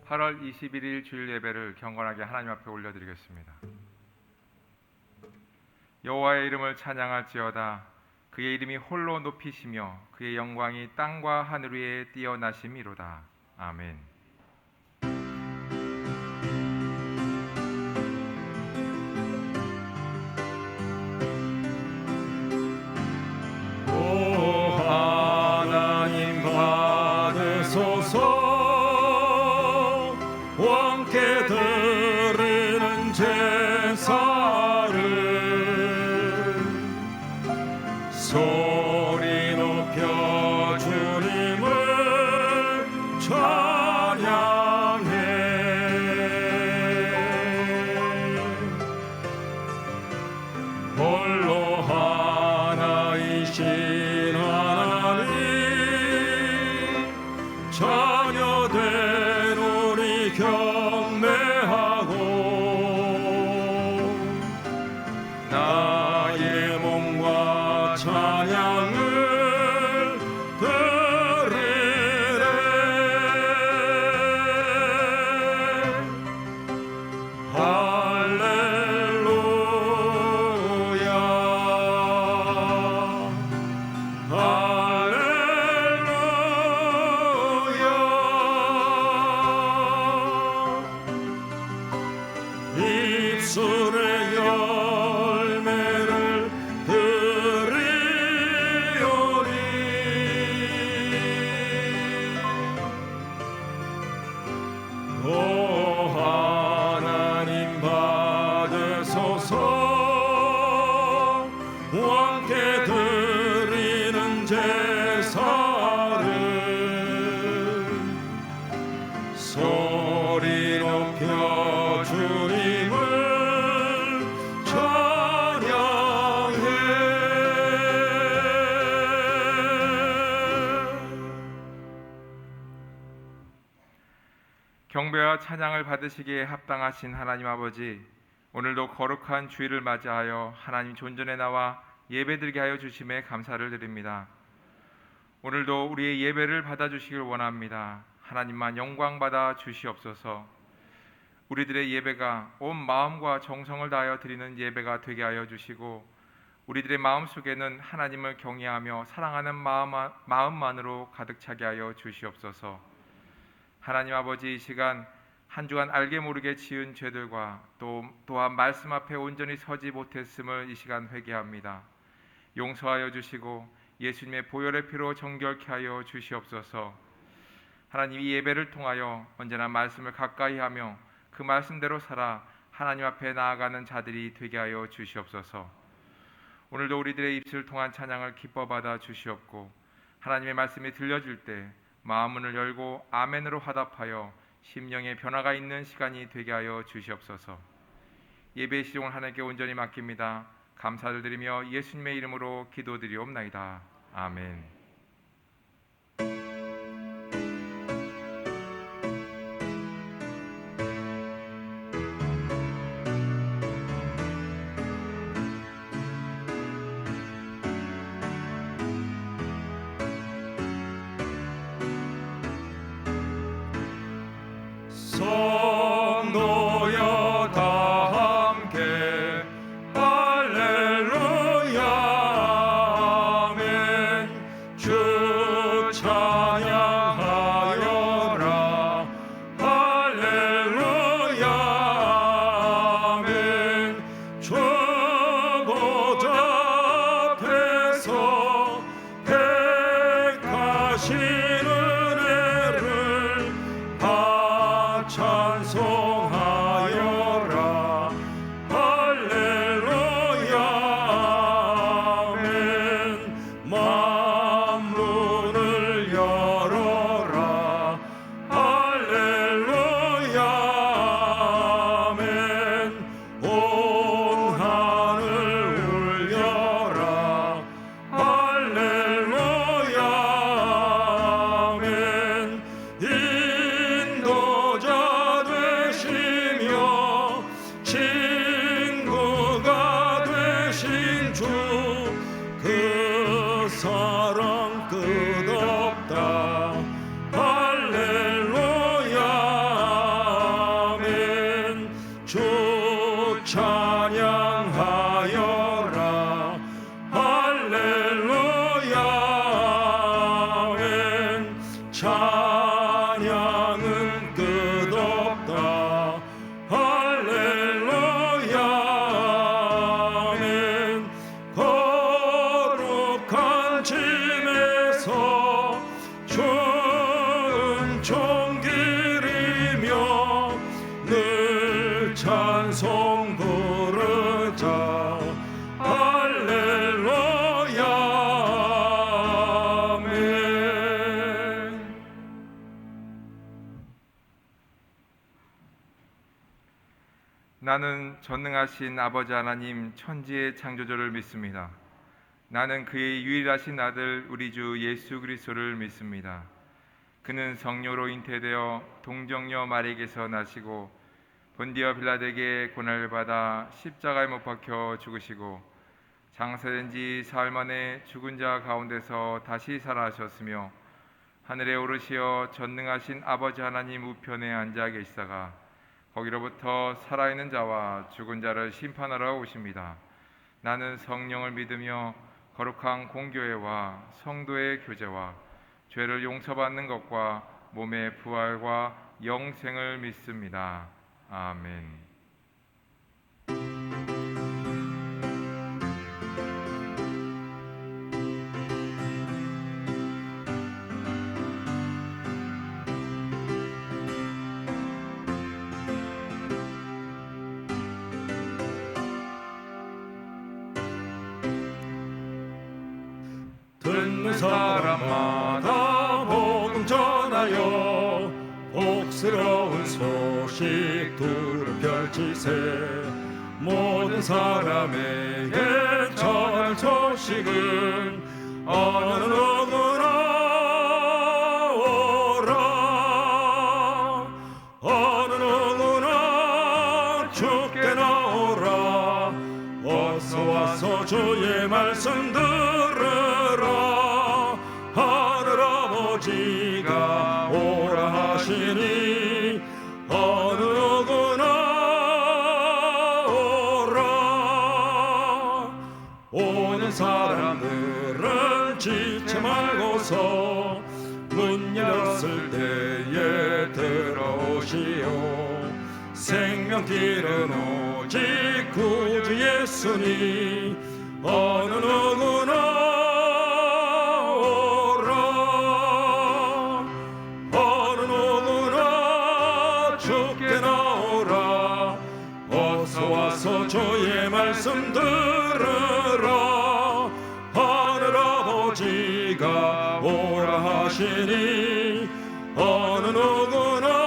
8월 21일 주일 예배를 경건하게 하나님 앞에 올려드리겠습니다. 여호와의 이름을 찬양할지어다. 그의 이름이 홀로 높이시며 그의 영광이 땅과 하늘 위에 뛰어나심이로다. 아멘. 오 하나님 받으소서. 왕께 드리는 제사를 소리 높여 주님을 찬양해. 홀로 하나이신 하나님 자녀된 우리 경배하고 나의 몸과 찬양을 드리래. 할렐루야 입술의 열매를 드리오리. 오 하나님 받으소서. 왕께 드리는 제사를 소리 높여 주님을 찬양해. 경배와 찬양을 받으시기에 합당하신 하나님 아버지, 오늘도 거룩한 주일을 맞이하여 하나님 존전에 나와 예배드리게 하여 주심에 감사를 드립니다. 오늘도 우리의 예배를 받아주시길 원합니다. 하나님만 영광받아 주시옵소서. 우리들의 예배가 온 마음과 정성을 다하여 드리는 예배가 되게 하여 주시고, 우리들의 마음속에는 하나님을 경외하며 사랑하는 마음만으로 가득 차게 하여 주시옵소서. 하나님 아버지, 이 시간 한 주간 알게 모르게 지은 죄들과 또한 말씀 앞에 온전히 서지 못했음을 이 시간 회개합니다. 용서하여 주시고 예수님의 보혈의 피로 정결케 하여 주시옵소서. 하나님, 이 예배를 통하여 언제나 말씀을 가까이 하며 그 말씀대로 살아 하나님 앞에 나아가는 자들이 되게 하여 주시옵소서. 오늘도 우리들의 입술을 통한 찬양을 기뻐 받아 주시옵고, 하나님의 말씀이 들려줄 때 마음문을 열고 아멘으로 화답하여 심령의 변화가 있는 시간이 되게 하여 주시옵소서. 예배의 시종을 하나님께 온전히 맡깁니다. 감사를 드리며 예수님의 이름으로 기도드리옵나이다. 아멘. 성도여 다 함께 할렐루야 아멘. 주 찬양하여라 할렐루야 아멘. 주 보좌 앞에서 택하신 은혜를 찬송하여라 할렐루야 아멘. 만문을 열어라 할렐루야 아멘. 온 하늘 울려라 할렐루야 아멘. 인도자 되시며 친구가 되신 주, 그 사랑 끝없다 할렐루야 짐에서 춤총 기리며 늘 찬송 부르자. 할렐루야 아멘. 나는 전능하신 아버지 하나님 천지의 창조주를 믿습니다. 나는 그의 유일하신 아들 우리 주 예수 그리스도를 믿습니다. 그는 성령으로 잉태되어 동정녀 마리에게서 나시고 본디어 빌라도에게 고난을 받아 십자가에 못 박혀 죽으시고 장사된 지 사흘 만에 죽은 자 가운데서 다시 살아나셨으며 하늘에 오르시어 전능하신 아버지 하나님 우편에 앉아 계시다가 거기로부터 살아있는 자와 죽은 자를 심판하러 오십니다. 나는 성령을 믿으며 거룩한 공교회와 성도의 교제와 죄를 용서받는 것과 몸의 부활과 영생을 믿습니다. 아멘. 듣는 사람마다 복음 전하여 복스러운 소식 두루 펼치세. 모든 사람에게 전할 소식은 어느 누구나 오라. 어느 누구나 주께 나오라. 어서 와서 주의 말씀 들으라. 하늘아버지가 오라 하시니 어느 누구나 오라. 오는 사람들은 지체 말고서 문 열었을 때에 들어오시오. 생명길은 오직 구주 예수니 어느 누구나 오라. 어느 누구나 주께 나오라. 어서 와서 주의 말씀 들으라. 하늘아버지가 오라 하시니 어느 누구나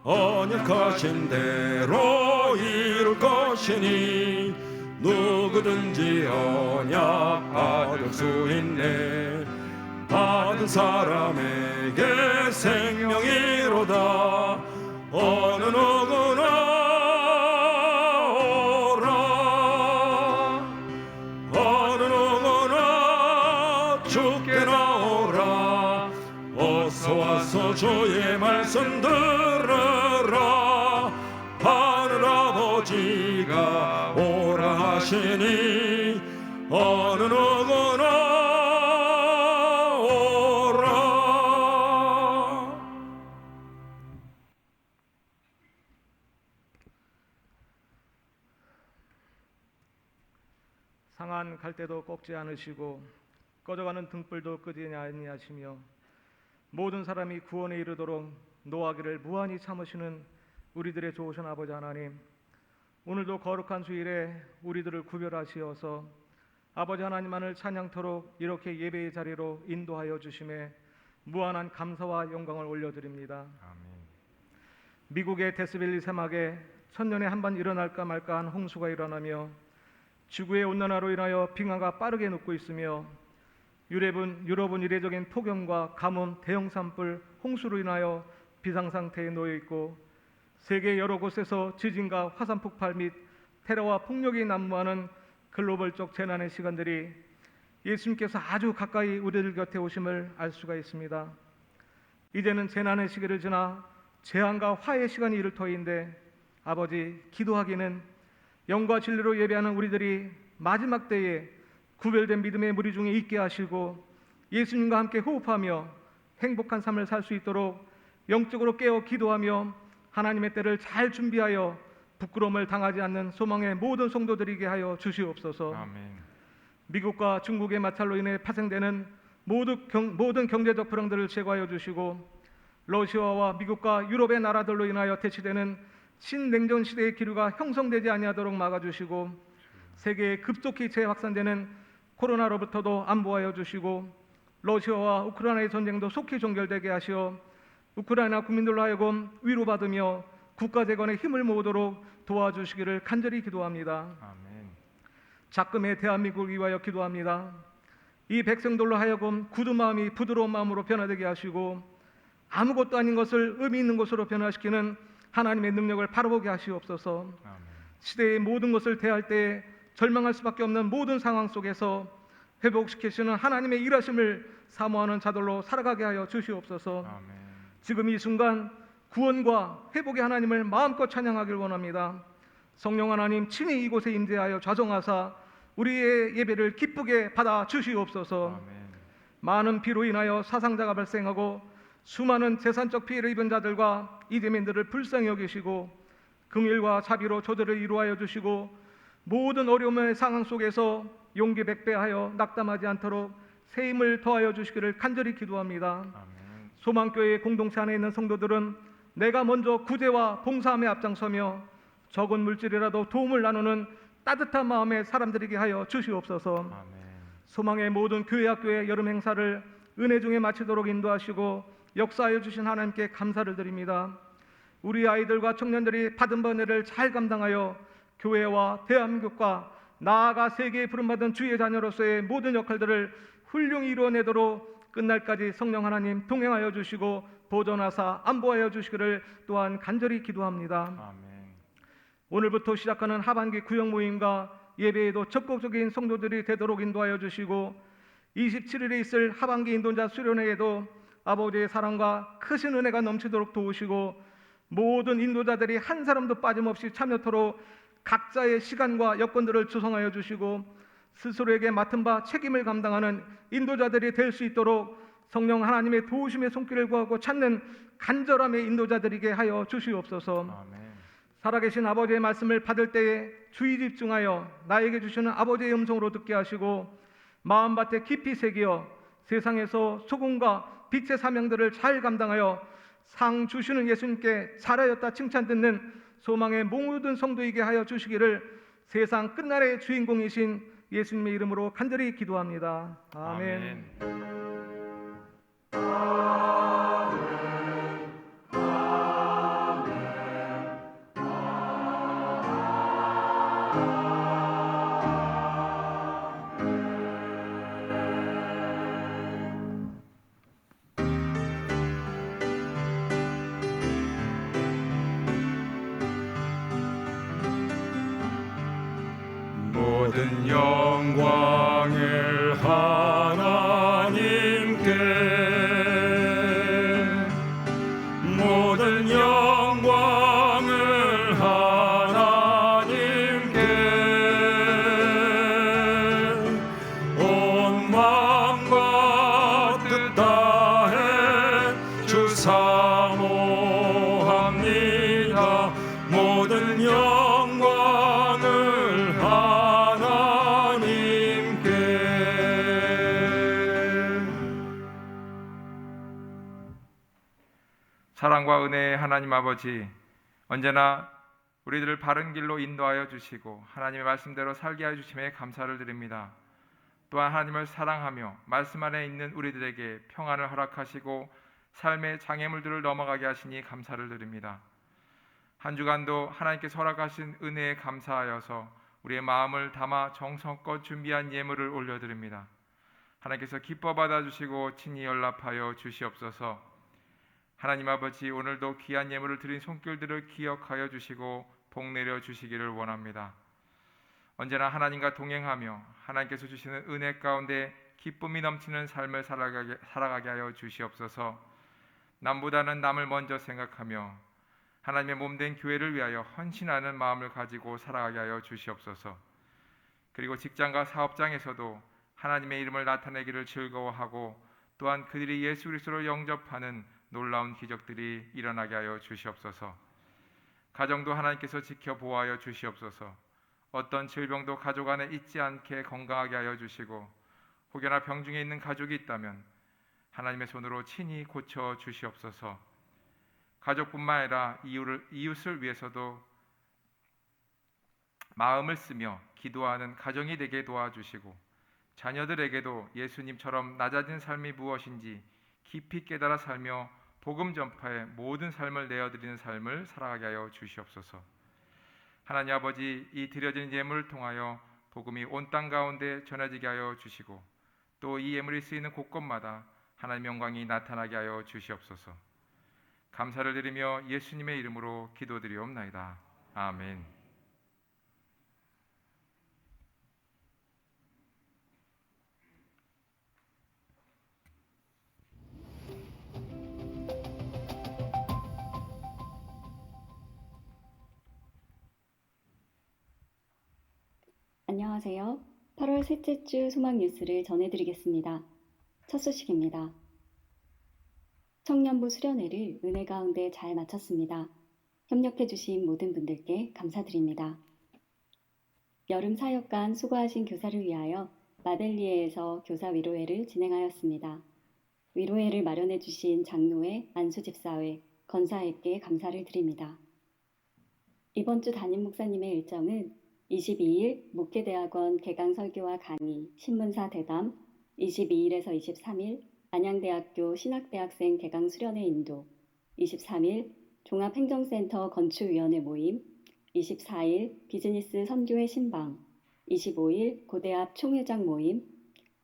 언약하신 대로 이룰 것이니 누구든지 언약 받을 수 있네. 받은 사람에게 생명이로다. 어느 누구나 오라. 어느 누구나 주께 나오라. 어서 와서 주의 말씀 들으라. 하늘아버지가 오라 하시니 어느 누구나 오라. 상한 갈대도 꺾지 않으시고 꺼져가는 등불도 끄지 아니하시며 모든 사람이 구원에 이르도록 노하기를 무한히 참으시는 우리들의 좋으신 아버지 하나님, 오늘도 거룩한 주일에 우리들을 구별하시어서 아버지 하나님만을 찬양토록 이렇게 예배의 자리로 인도하여 주심에 무한한 감사와 영광을 올려드립니다. 아멘. 미국의 데스밸리 사막에 천년에 한 번 일어날까 말까한 홍수가 일어나며 지구의 온난화로 인하여 빙하가 빠르게 녹고 있으며 유럽은 이례적인 폭염과 가뭄, 대형 산불, 홍수로 인하여 비상상태에 놓여 있고 세계 여러 곳에서 지진과 화산 폭발 및 테러와 폭력이 난무하는 글로벌적 재난의 시간들이 예수님께서 아주 가까이 우리들 곁에 오심을 알 수가 있습니다. 이제는 재난의 시기를 지나 재앙과 화해의 시간이 이를 터인데 아버지, 기도하기는 영과 진리로 예배하는 우리들이 마지막 때에 구별된 믿음의 무리 중에 있게 하시고 예수님과 함께 호흡하며 행복한 삶을 살 수 있도록 영적으로 깨어 기도하며 하나님의 때를 잘 준비하여 부끄러움을 당하지 않는 소망의 모든 성도들이게 하여 주시옵소서. 아멘. 미국과 중국의 마찰로 인해 파생되는 모든 경제적 불황들을 제거하여 주시고, 러시아와 미국과 유럽의 나라들로 인하여 대치되는 신냉전 시대의 기류가 형성되지 아니하도록 막아주시고, 세계에 급속히 재확산되는 코로나로부터도 안보하여 주시고, 러시아와 우크라이나의 전쟁도 속히 종결되게 하시어 우크라이나 국민들로 하여금 위로받으며 국가 재건에 힘을 모으도록 도와주시기를 간절히 기도합니다. 아멘. 작금의 대한민국을 위하여 기도합니다. 이 백성들로 하여금 굳은 마음이 부드러운 마음으로 변화되게 하시고, 아무것도 아닌 것을 의미 있는 것으로 변화시키는 하나님의 능력을 바라보게 하시옵소서. 아멘. 시대의 모든 것을 대할 때 절망할 수밖에 없는 모든 상황 속에서 회복시키시는 하나님의 일하심을 사모하는 자들로 살아가게 하여 주시옵소서. 아멘. 지금 이 순간 구원과 회복의 하나님을 마음껏 찬양하길 원합니다. 성령 하나님 친히 이곳에 임재하여 좌정하사 우리의 예배를 기쁘게 받아 주시옵소서. 아멘. 많은 피로 인하여 사상자가 발생하고 수많은 재산적 피해를 입은 자들과 이재민들을 불쌍히 여기시고 긍휼과 자비로 저들을 이루하여 주시고, 모든 어려움의 상황 속에서 용기 백배하여 낙담하지 않도록 새 힘을 더하여 주시기를 간절히 기도합니다. 아멘. 소망교회 공동체 안에 있는 성도들은 내가 먼저 구제와 봉사함에 앞장서며 적은 물질이라도 도움을 나누는 따뜻한 마음의 사람들이게 하여 주시옵소서. 아멘. 소망의 모든 교회 학교의 여름 행사를 은혜 중에 마치도록 인도하시고 역사하여 주신 하나님께 감사를 드립니다. 우리 아이들과 청년들이 받은 번뇌를 잘 감당하여 교회와 대한민국과 나아가 세계에 부름받은 주의 자녀로서의 모든 역할들을 훌륭히 이루어내도록 끝날까지 성령 하나님 동행하여 주시고 보존하사 안보하여 주시기를 또한 간절히 기도합니다. 아멘. 오늘부터 시작하는 하반기 구역 모임과 예배에도 적극적인 성도들이 되도록 인도하여 주시고, 27일에 있을 하반기 인도자 수련회에도 아버지의 사랑과 크신 은혜가 넘치도록 도우시고, 모든 인도자들이 한 사람도 빠짐없이 참여토록 각자의 시간과 여건들을 조성하여 주시고, 스스로에게 맡은 바 책임을 감당하는 인도자들이 될 수 있도록 성령 하나님의 도우심의 손길을 구하고 찾는 간절함의 인도자들이게 하여 주시옵소서. 아멘. 살아계신 아버지의 말씀을 받을 때에 주의 집중하여 나에게 주시는 아버지의 음성으로 듣게 하시고, 마음밭에 깊이 새기어 세상에서 소금과 빛의 사명들을 잘 감당하여 상 주시는 예수님께 잘하였다 칭찬 듣는 소망의 모든 성도이게 하여 주시기를 세상 끝날의 주인공이신 예수님의 이름으로 간절히 기도합니다. 아멘. 모든 영광을 하나님께, 모든 영광을 하나님께, 온 마음과 뜻 다해 주 사모합니다. 모든 영광을 하나님께. 사랑과 은혜의 하나님 아버지, 언제나 우리들을 바른 길로 인도하여 주시고 하나님의 말씀대로 살게 하여 주심에 감사를 드립니다. 또한 하나님을 사랑하며 말씀 안에 있는 우리들에게 평안을 허락하시고 삶의 장애물들을 넘어가게 하시니 감사를 드립니다. 한 주간도 하나님께서 허락하신 은혜에 감사하여서 우리의 마음을 담아 정성껏 준비한 예물을 올려드립니다. 하나님께서 기뻐 받아주시고 친히 연락하여 주시옵소서. 하나님 아버지, 오늘도 귀한 예물을 드린 손길들을 기억하여 주시고 복 내려 주시기를 원합니다. 언제나 하나님과 동행하며 하나님께서 주시는 은혜 가운데 기쁨이 넘치는 삶을 살아가게 하여 주시옵소서. 남보다는 남을 먼저 생각하며 하나님의 몸된 교회를 위하여 헌신하는 마음을 가지고 살아가게 하여 주시옵소서. 그리고 직장과 사업장에서도 하나님의 이름을 나타내기를 즐거워하고 또한 그들이 예수 그리스도를 영접하는 놀라운 기적들이 일어나게 하여 주시옵소서. 가정도 하나님께서 지켜 보호하여 주시옵소서. 어떤 질병도 가족 안에 있지 않게 건강하게 하여 주시고 혹여나 병중에 있는 가족이 있다면 하나님의 손으로 친히 고쳐 주시옵소서. 가족뿐만 아니라 이웃을 위해서도 마음을 쓰며 기도하는 가정이 되게 도와주시고 자녀들에게도 예수님처럼 낮아진 삶이 무엇인지 깊이 깨달아 살며 복음 전파에 모든 삶을 내어드리는 삶을 살아가게 하여 주시옵소서. 하나님 아버지, 이 드려진 예물을 통하여 복음이 온 땅 가운데 전해지게 하여 주시고 또 이 예물이 쓰이는 곳곳마다 하나님의 영광이 나타나게 하여 주시옵소서. 감사를 드리며 예수님의 이름으로 기도드리옵나이다. 아멘. 안녕하세요. 8월 셋째 주 소망 뉴스를 전해드리겠습니다. 첫 소식입니다. 청년부 수련회를 은혜 가운데 잘 마쳤습니다. 협력해주신 모든 분들께 감사드립니다. 여름 사역간 수고하신 교사를 위하여 마벨리에에서 교사 위로회를 진행하였습니다. 위로회를 마련해주신 장로회, 안수집사회, 건사회께 감사를 드립니다. 이번 주 담임 목사님의 일정은 22일 목회대학원 개강 설교와 강의, 신문사 대담, 22일에서 23일 안양대학교 신학대학생 개강 수련회 인도, 23일 종합행정센터 건축위원회 모임, 24일 비즈니스 선교회 신방, 25일 고대앞 총회장 모임,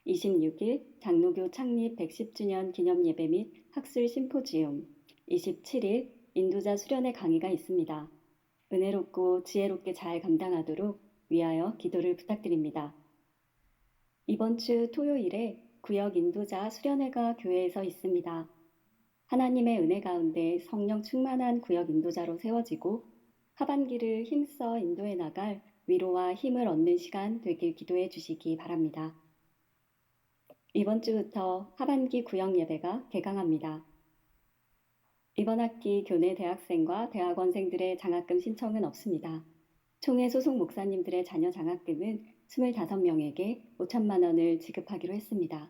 26일 장로교 창립 110주년 기념예배 및 학술 심포지움, 27일 인도자 수련회 강의가 있습니다. 은혜롭고 지혜롭게 잘 감당하도록 위하여 기도를 부탁드립니다. 이번 주 토요일에 구역 인도자 수련회가 교회에서 있습니다. 하나님의 은혜 가운데 성령 충만한 구역 인도자로 세워지고 하반기를 힘써 인도해 나갈 위로와 힘을 얻는 시간 되길 기도해 주시기 바랍니다. 이번 주부터 하반기 구역 예배가 개강합니다. 이번 학기 교내 대학생과 대학원생들의 장학금 신청은 없습니다. 총회 소속 목사님들의 자녀 장학금은 25명에게 5천만 원을 지급하기로 했습니다.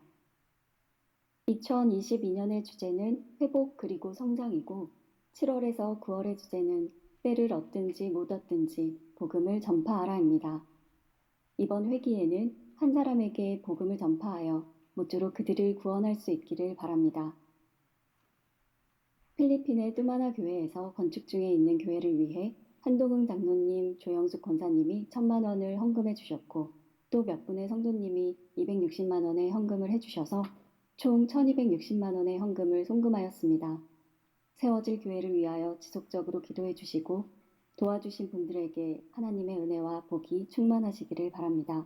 2022년의 주제는 회복 그리고 성장이고 7월에서 9월의 주제는 때를 얻든지 못 얻든지 복음을 전파하라입니다. 이번 회기에는 한 사람에게 복음을 전파하여 모쪼록 그들을 구원할 수 있기를 바랍니다. 필리핀의 뚜마나 교회에서 건축 중에 있는 교회를 위해 한동흥 장로님, 조영숙 권사님이 1,000만 원을 헌금해 주셨고 또 몇 분의 성도님이 260만 원의 헌금을 해주셔서 총 1,260만 원의 헌금을 송금하였습니다. 세워질 교회를 위하여 지속적으로 기도해 주시고 도와주신 분들에게 하나님의 은혜와 복이 충만하시기를 바랍니다.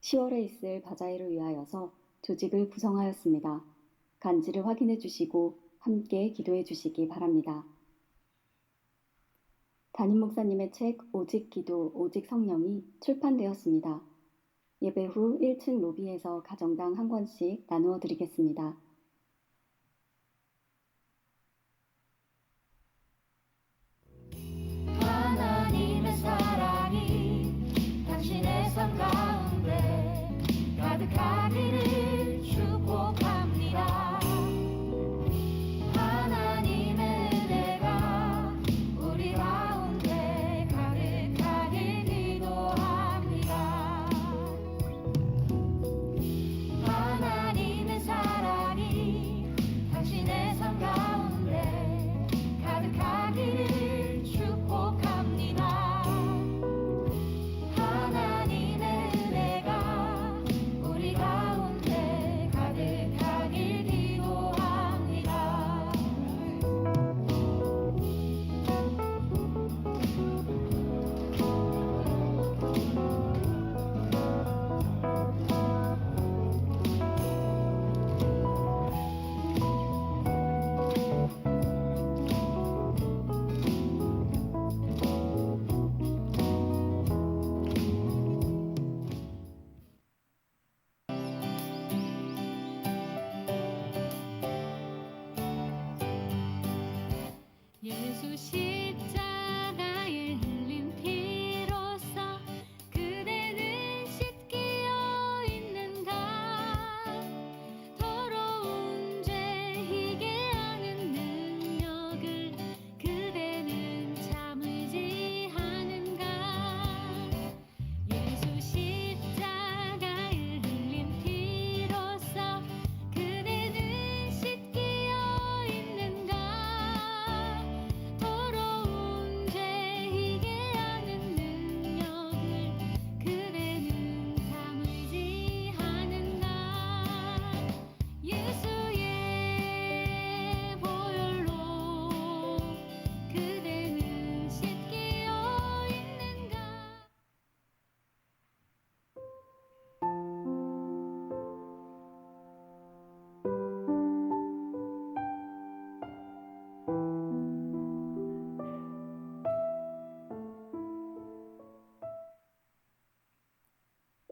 10월에 있을 바자회를 위하여서 조직을 구성하였습니다. 간지를 확인해 주시고 함께 기도해 주시기 바랍니다. 담임 목사님의 책 오직 기도, 오직 성령이 출판되었습니다. 예배 후 1층 로비에서 가정당 한 권씩 나누어 드리겠습니다. 하나님의 사랑이 당신의 삶 가운데 가득하기를 축복합니다. 하나님의 은혜가 우리 가운데 가득하길 기도합니다. 하나님의 사랑이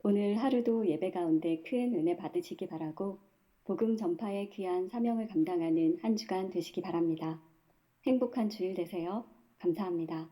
오늘 하루도 예배 가운데 큰 은혜 받으시기 바라고 복음 전파의 귀한 사명을 감당하는 한 주간 되시기 바랍니다. 행복한 주일 되세요. 감사합니다.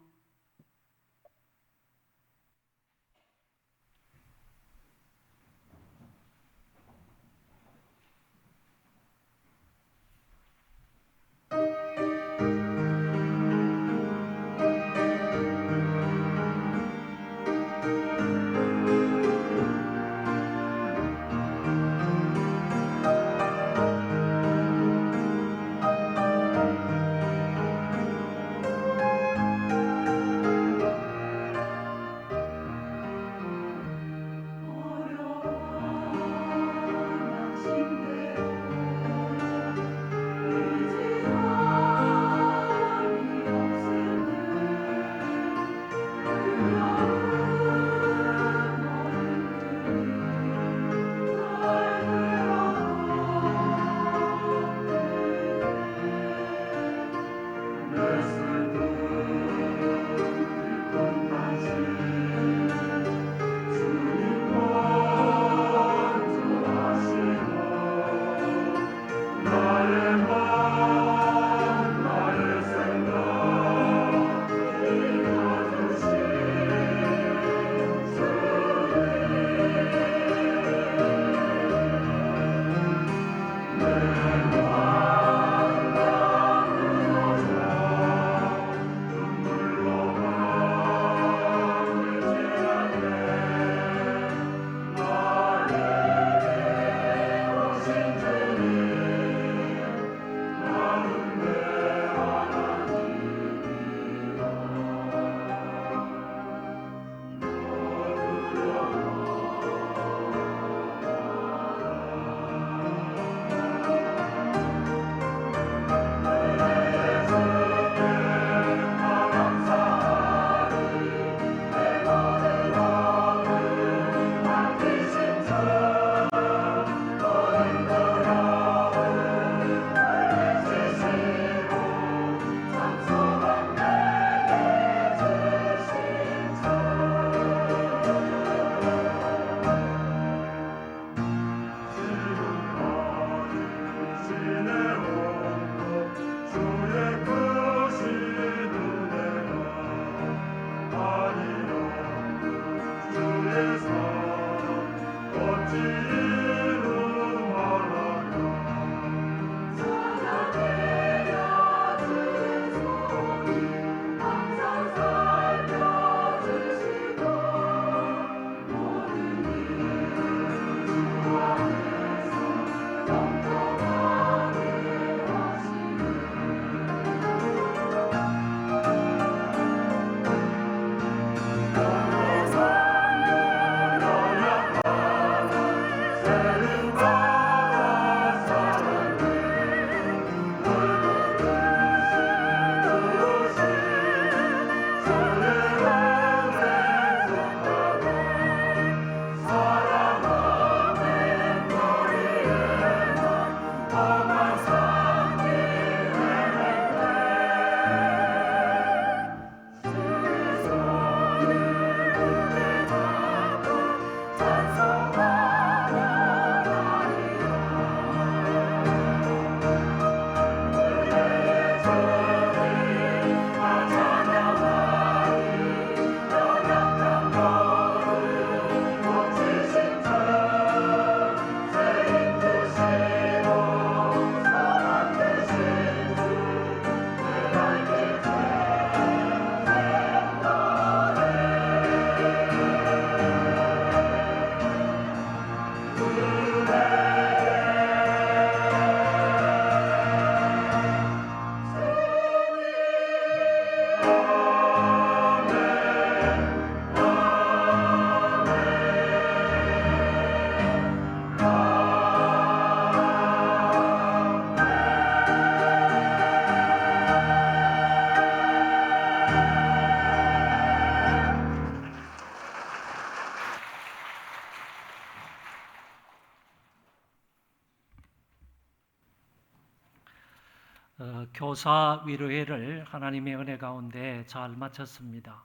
교사 위로회를 하나님의 은혜 가운데 잘 마쳤습니다.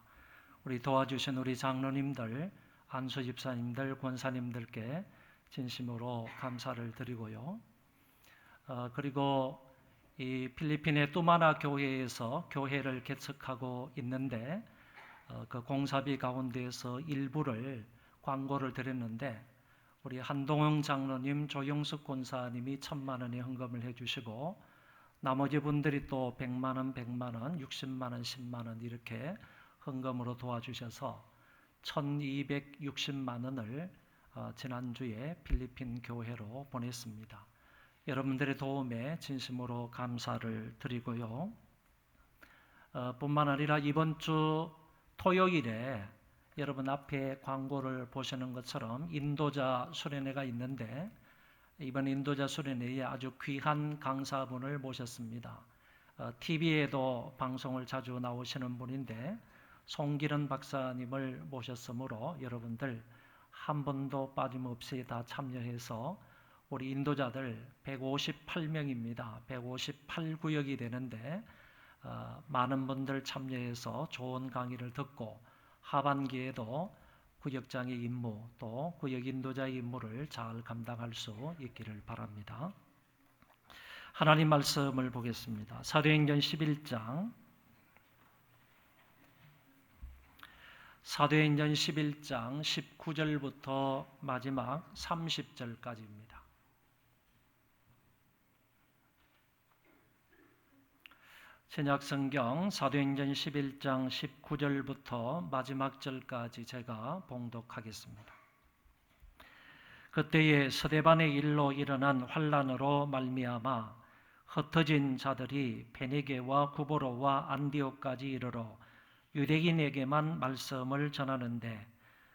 우리 도와주신 우리 장로님들 안수 집사님들, 권사님들께 진심으로 감사를 드리고요. 그리고 이 필리핀의 뚜마나 교회에서 교회를 개척하고 있는데 그 공사비 가운데에서 일부를 광고를 드렸는데 우리 한동영 장로님, 조영숙 권사님이 1,000만 원의 헌금을 해주시고 나머지 분들이 또 100만 원, 100만 원, 60만 원, 10만 원 이렇게 헌금으로 도와주셔서 1,260만 원을 지난주에 필리핀 교회로 보냈습니다. 여러분들의 도움에 진심으로 감사를 드리고요. 뿐만 아니라 이번 주 토요일에 여러분 앞에 광고를 보시는 것처럼 인도자 수련회가 있는데 이번 인도자 수련회에 아주 귀한 강사분을 모셨습니다. TV에도 방송을 자주 나오시는 분인데 송기른 박사님을 모셨으므로 여러분들 한 번도 빠짐없이 다 참여해서 우리 인도자들 158명입니다. 158구역이 되는데 많은 분들 참여해서 좋은 강의를 듣고 하반기에도 구역장의 임무 또 구역 인도자의 임무를 잘 감당할 수 있기를 바랍니다. 하나님 말씀을 보겠습니다. 사도행전 11장 19절부터 마지막 30절까지입니다. 신약성경 사도행전 11장 19절부터 마지막 절까지 제가 봉독하겠습니다. 그때에 스데반의 일로 일어난 환난으로 말미암아 흩어진 자들이 베니게와 구보로와 안디옥까지 이르러 유대인에게만 말씀을 전하는데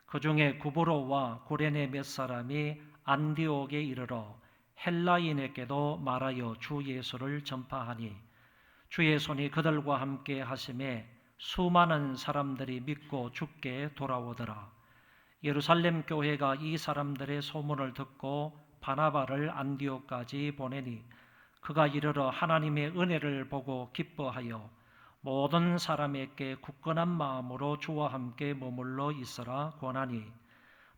그 중에 구보로와 구레네 몇 사람이 안디옥에 이르러 헬라인에게도 말하여 주 예수를 전파하니 주의 손이 그들과 함께 하심에 수많은 사람들이 믿고 주께 돌아오더라. 예루살렘 교회가 이 사람들의 소문을 듣고 바나바를 안디옥까지 보내니 그가 이르러 하나님의 은혜를 보고 기뻐하여 모든 사람에게 굳건한 마음으로 주와 함께 머물러 있으라 권하니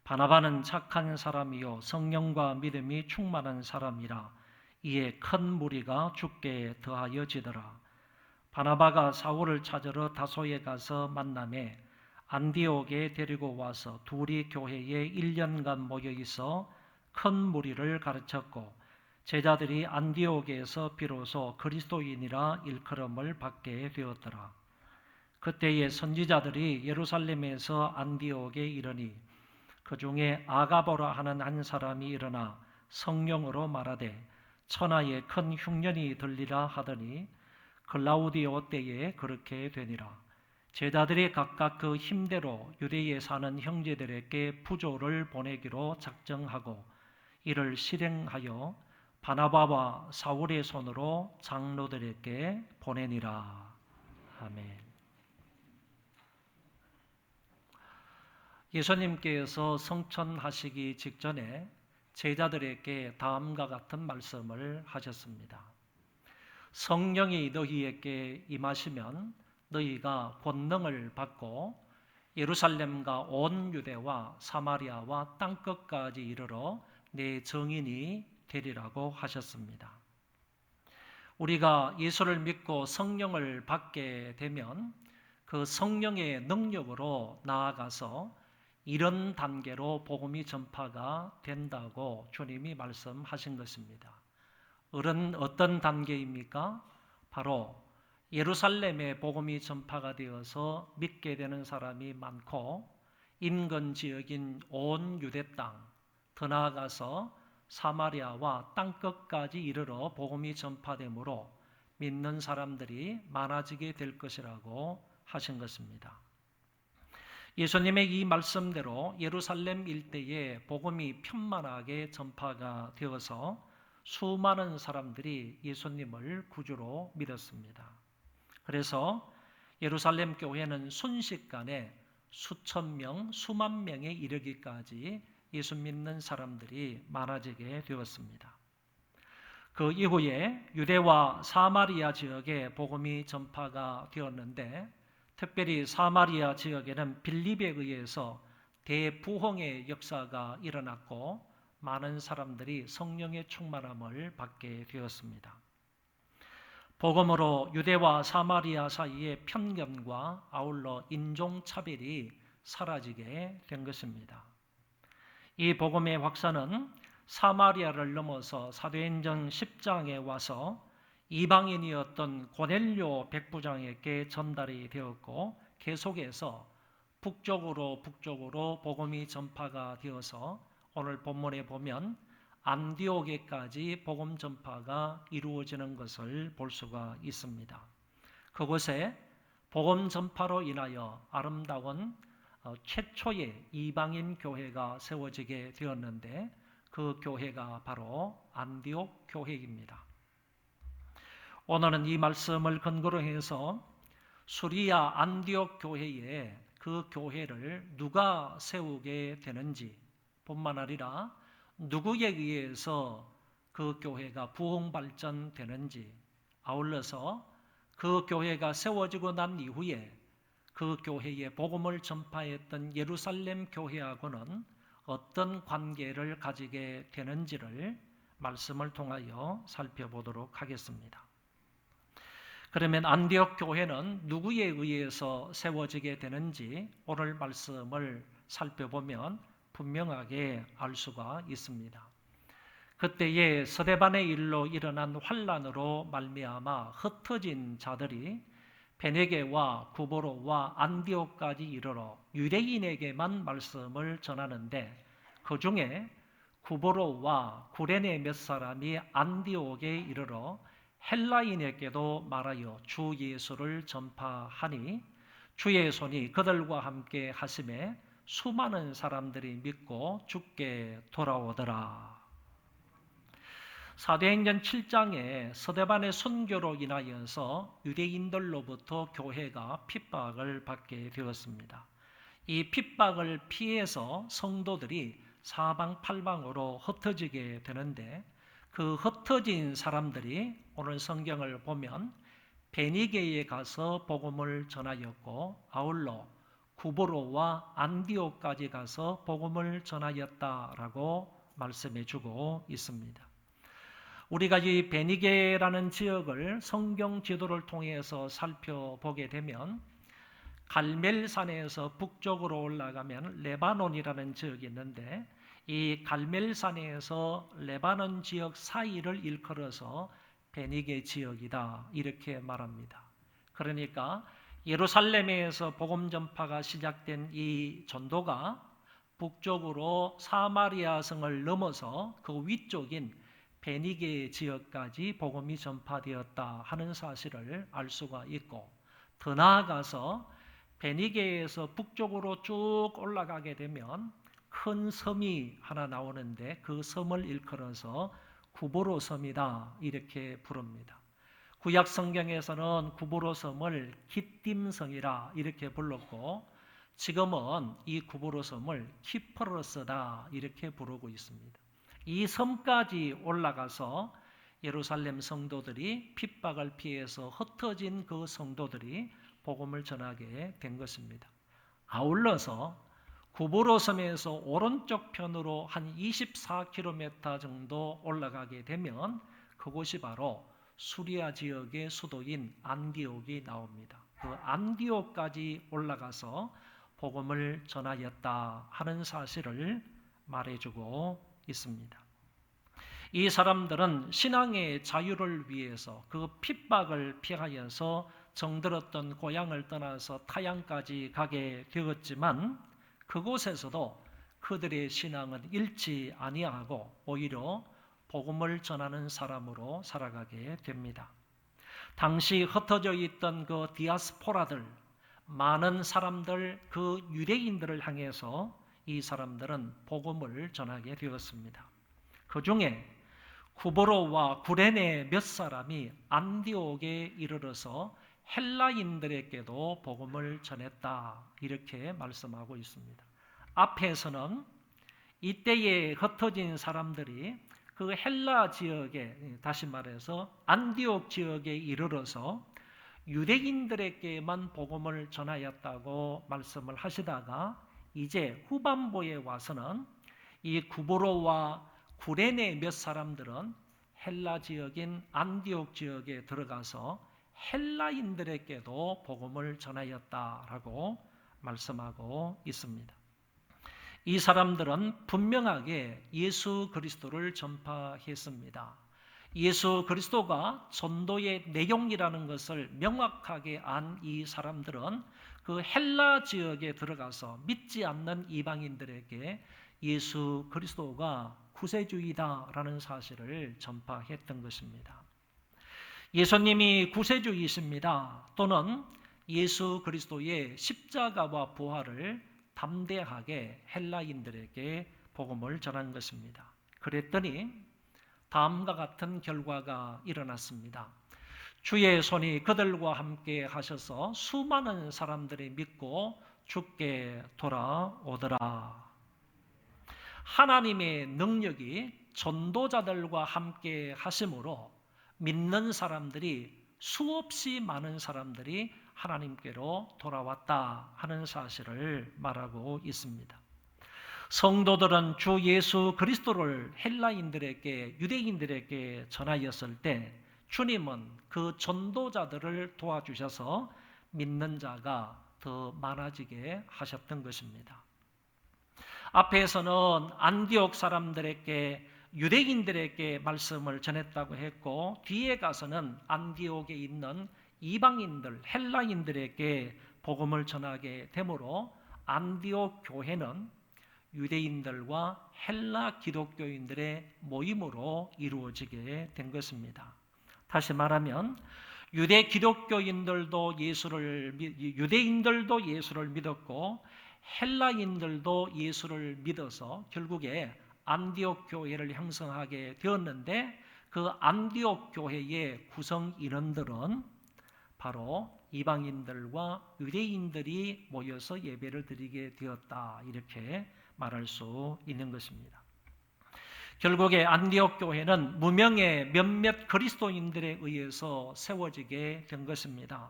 바나바는 착한 사람이요 성령과 믿음이 충만한 사람이라 이에 큰 무리가 주께 더하여지더라. 바나바가 사울을 찾으러 다소에 가서 만나매 안디옥에 데리고 와서 둘이 교회에 1년간 모여 있어 큰 무리를 가르쳤고 제자들이 안디옥에서 비로소 그리스도인이라 일컬음을 받게 되었더라. 그때에 선지자들이 예루살렘에서 안디옥에 이르니 그 중에 아가보라 하는 한 사람이 일어나 성령으로 말하되 천하에 큰 흉년이 들리라 하더니 글라우디오 때에 그렇게 되니라. 제자들이 각각 그 힘대로 유대에 사는 형제들에게 부조를 보내기로 작정하고 이를 실행하여 바나바와 사울의 손으로 장로들에게 보내니라. 아멘. 예수님께서 성천하시기 직전에 제자들에게 다음과 같은 말씀을 하셨습니다. 성령이 너희에게 임하시면 너희가 권능을 받고 예루살렘과 온 유대와 사마리아와 땅끝까지 이르러 내 증인이 되리라고 하셨습니다. 우리가 예수를 믿고 성령을 받게 되면 그 성령의 능력으로 나아가서 이런 단계로 복음이 전파가 된다고 주님이 말씀하신 것입니다. 어떤 단계입니까? 바로 예루살렘에 복음이 전파가 되어서 믿게 되는 사람이 많고 인근 지역인 온 유대 땅, 더 나아가서 사마리아와 땅끝까지 이르러 복음이 전파되므로 믿는 사람들이 많아지게 될 것이라고 하신 것입니다. 예수님의 이 말씀대로 예루살렘 일대에 복음이 편만하게 전파가 되어서 수많은 사람들이 예수님을 구주로 믿었습니다. 그래서 예루살렘 교회는 순식간에 수천 명, 수만 명에 이르기까지 예수 믿는 사람들이 많아지게 되었습니다. 그 이후에 유대와 사마리아 지역에 복음이 전파가 되었는데 특별히 사마리아 지역에는 빌립에 의해서 대부흥의 역사가 일어났고 많은 사람들이 성령의 충만함을 받게 되었습니다. 복음으로 유대와 사마리아 사이의 편견과 아울러 인종차별이 사라지게 된 것입니다. 이 복음의 확산은 사마리아를 넘어서 사도행전 10장에 와서 이방인이었던 고넬료 백부장에게 전달이 되었고 계속해서 북쪽으로 복음이 전파가 되어서 오늘 본문에 보면 안디옥에까지 복음 전파가 이루어지는 것을 볼 수가 있습니다. 그곳에 복음 전파로 인하여 아름다운 최초의 이방인 교회가 세워지게 되었는데 그 교회가 바로 안디옥 교회입니다. 오늘은 이 말씀을 근거로 해서 수리아 안디옥 교회에 그 교회를 누가 세우게 되는지 뿐만 아니라 누구에 의해서 그 교회가 부흥 발전되는지, 아울러서 그 교회가 세워지고 난 이후에 그 교회에 복음을 전파했던 예루살렘 교회하고는 어떤 관계를 가지게 되는지를 말씀을 통하여 살펴보도록 하겠습니다. 그러면 안디옥 교회는 누구에 의해서 세워지게 되는지 오늘 말씀을 살펴보면 분명하게 알 수가 있습니다. 그때에 스데반의 일로 일어난 환란으로 말미암아 흩어진 자들이 베네게와 구보로와 안디옥까지 이르러 유대인에게만 말씀을 전하는데 그 중에 구보로와 구레네 몇 사람이 안디옥에 이르러 헬라인에게도 말하여 주 예수를 전파하니 주의 손이 그들과 함께 하심에 수많은 사람들이 믿고 주께 돌아오더라. 사도행전 7장에 스데반의 순교로 인하여서 유대인들로부터 교회가 핍박을 받게 되었습니다. 이 핍박을 피해서 성도들이 사방팔방으로 흩어지게 되는데 그 흩어진 사람들이 오늘 성경을 보면 베니게에 가서 복음을 전하였고 아울러 구보로와 안디옥까지 가서 복음을 전하였다라고 말씀해 주고 있습니다. 우리가 이 베니게라는 지역을 성경 지도를 통해서 살펴보게 되면 갈멜산에서 북쪽으로 올라가면 레바논이라는 지역이 있는데 이 갈멜산에서 레바논 지역 사이를 일컬어서 베니게 지역이다 이렇게 말합니다. 그러니까 예루살렘에서 복음 전파가 시작된 이 전도가 북쪽으로 사마리아 성을 넘어서 그 위쪽인 베니게 지역까지 복음이 전파되었다 하는 사실을 알 수가 있고 더 나아가서 베니게에서 북쪽으로 쭉 올라가게 되면 큰 섬이 하나 나오는데 그 섬을 일컬어서 구보로 섬이다 이렇게 부릅니다. 구약 성경에서는 구보로 섬을 기띔성이라 이렇게 불렀고 지금은 이 구보로 섬을 키프로스다 이렇게 부르고 있습니다. 이 섬까지 올라가서 예루살렘 성도들이 핍박을 피해서 흩어진 그 성도들이 복음을 전하게 된 것입니다. 아울러서 구보로 섬에서 오른쪽 편으로 한 24km 정도 올라가게 되면 그곳이 바로 수리아 지역의 수도인 안디옥이 나옵니다. 그 안디옥까지 올라가서 복음을 전하였다 하는 사실을 말해주고 있습니다. 이 사람들은 신앙의 자유를 위해서 그 핍박을 피하여서 정들었던 고향을 떠나서 타향까지 가게 되었지만 그곳에서도 그들의 신앙은 잃지 아니하고 오히려 복음을 전하는 사람으로 살아가게 됩니다. 당시 흩어져 있던 그 디아스포라들, 많은 사람들, 그 유대인들을 향해서 이 사람들은 복음을 전하게 되었습니다. 그 중에 구보로와 구레네 몇 사람이 안디옥에 이르러서 헬라인들에게도 복음을 전했다 이렇게 말씀하고 있습니다. 앞에서는 이때에 흩어진 사람들이 그 헬라 지역에 다시 말해서 안디옥 지역에 이르러서 유대인들에게만 복음을 전하였다고 말씀을 하시다가 이제 후반부에 와서는 이 구브로와 구레네 몇 사람들은 헬라 지역인 안디옥 지역에 들어가서 헬라인들에게도 복음을 전하였다라고 말씀하고 있습니다. 이 사람들은 분명하게 예수 그리스도를 전파했습니다. 예수 그리스도가 전도의 내용이라는 것을 명확하게 안 이 사람들은 그 헬라 지역에 들어가서 믿지 않는 이방인들에게 예수 그리스도가 구세주이다라는 사실을 전파했던 것입니다. 예수님이 구세주이십니다. 또는 예수 그리스도의 십자가와 부활을 담대하게 헬라인들에게 복음을 전한 것입니다. 그랬더니 다음과 같은 결과가 일어났습니다. 주의 손이 그들과 함께 하셔서 수많은 사람들이 믿고 주께 돌아오더라. 하나님의 능력이 전도자들과 함께 하심으로 믿는 사람들이 수없이 많은 사람들이 하나님께로 돌아왔다 하는 사실을 말하고 있습니다. 성도들은 주 예수 그리스도를 헬라인들에게 유대인들에게 전하였을 때 주님은 그 전도자들을 도와주셔서 믿는 자가 더 많아지게 하셨던 것입니다. 앞에서는 안디옥 사람들에게 유대인들에게 말씀을 전했다고 했고 뒤에 가서는 안디옥에 있는 이방인들 헬라인들에게 복음을 전하게 되므로 안디옥 교회는 유대인들과 헬라 기독교인들의 모임으로 이루어지게 된 것입니다. 다시 말하면 유대인들도 예수를 믿었고 헬라인들도 예수를 믿어서 결국에 안디옥 교회를 형성하게 되었는데 그 안디옥 교회의 구성 인원들은 바로 이방인들과 유대인들이 모여서 예배를 드리게 되었다 이렇게 말할 수 있는 것입니다. 결국에 안디옥 교회는 무명의 몇몇 그리스도인들에 의해서 세워지게 된 것입니다.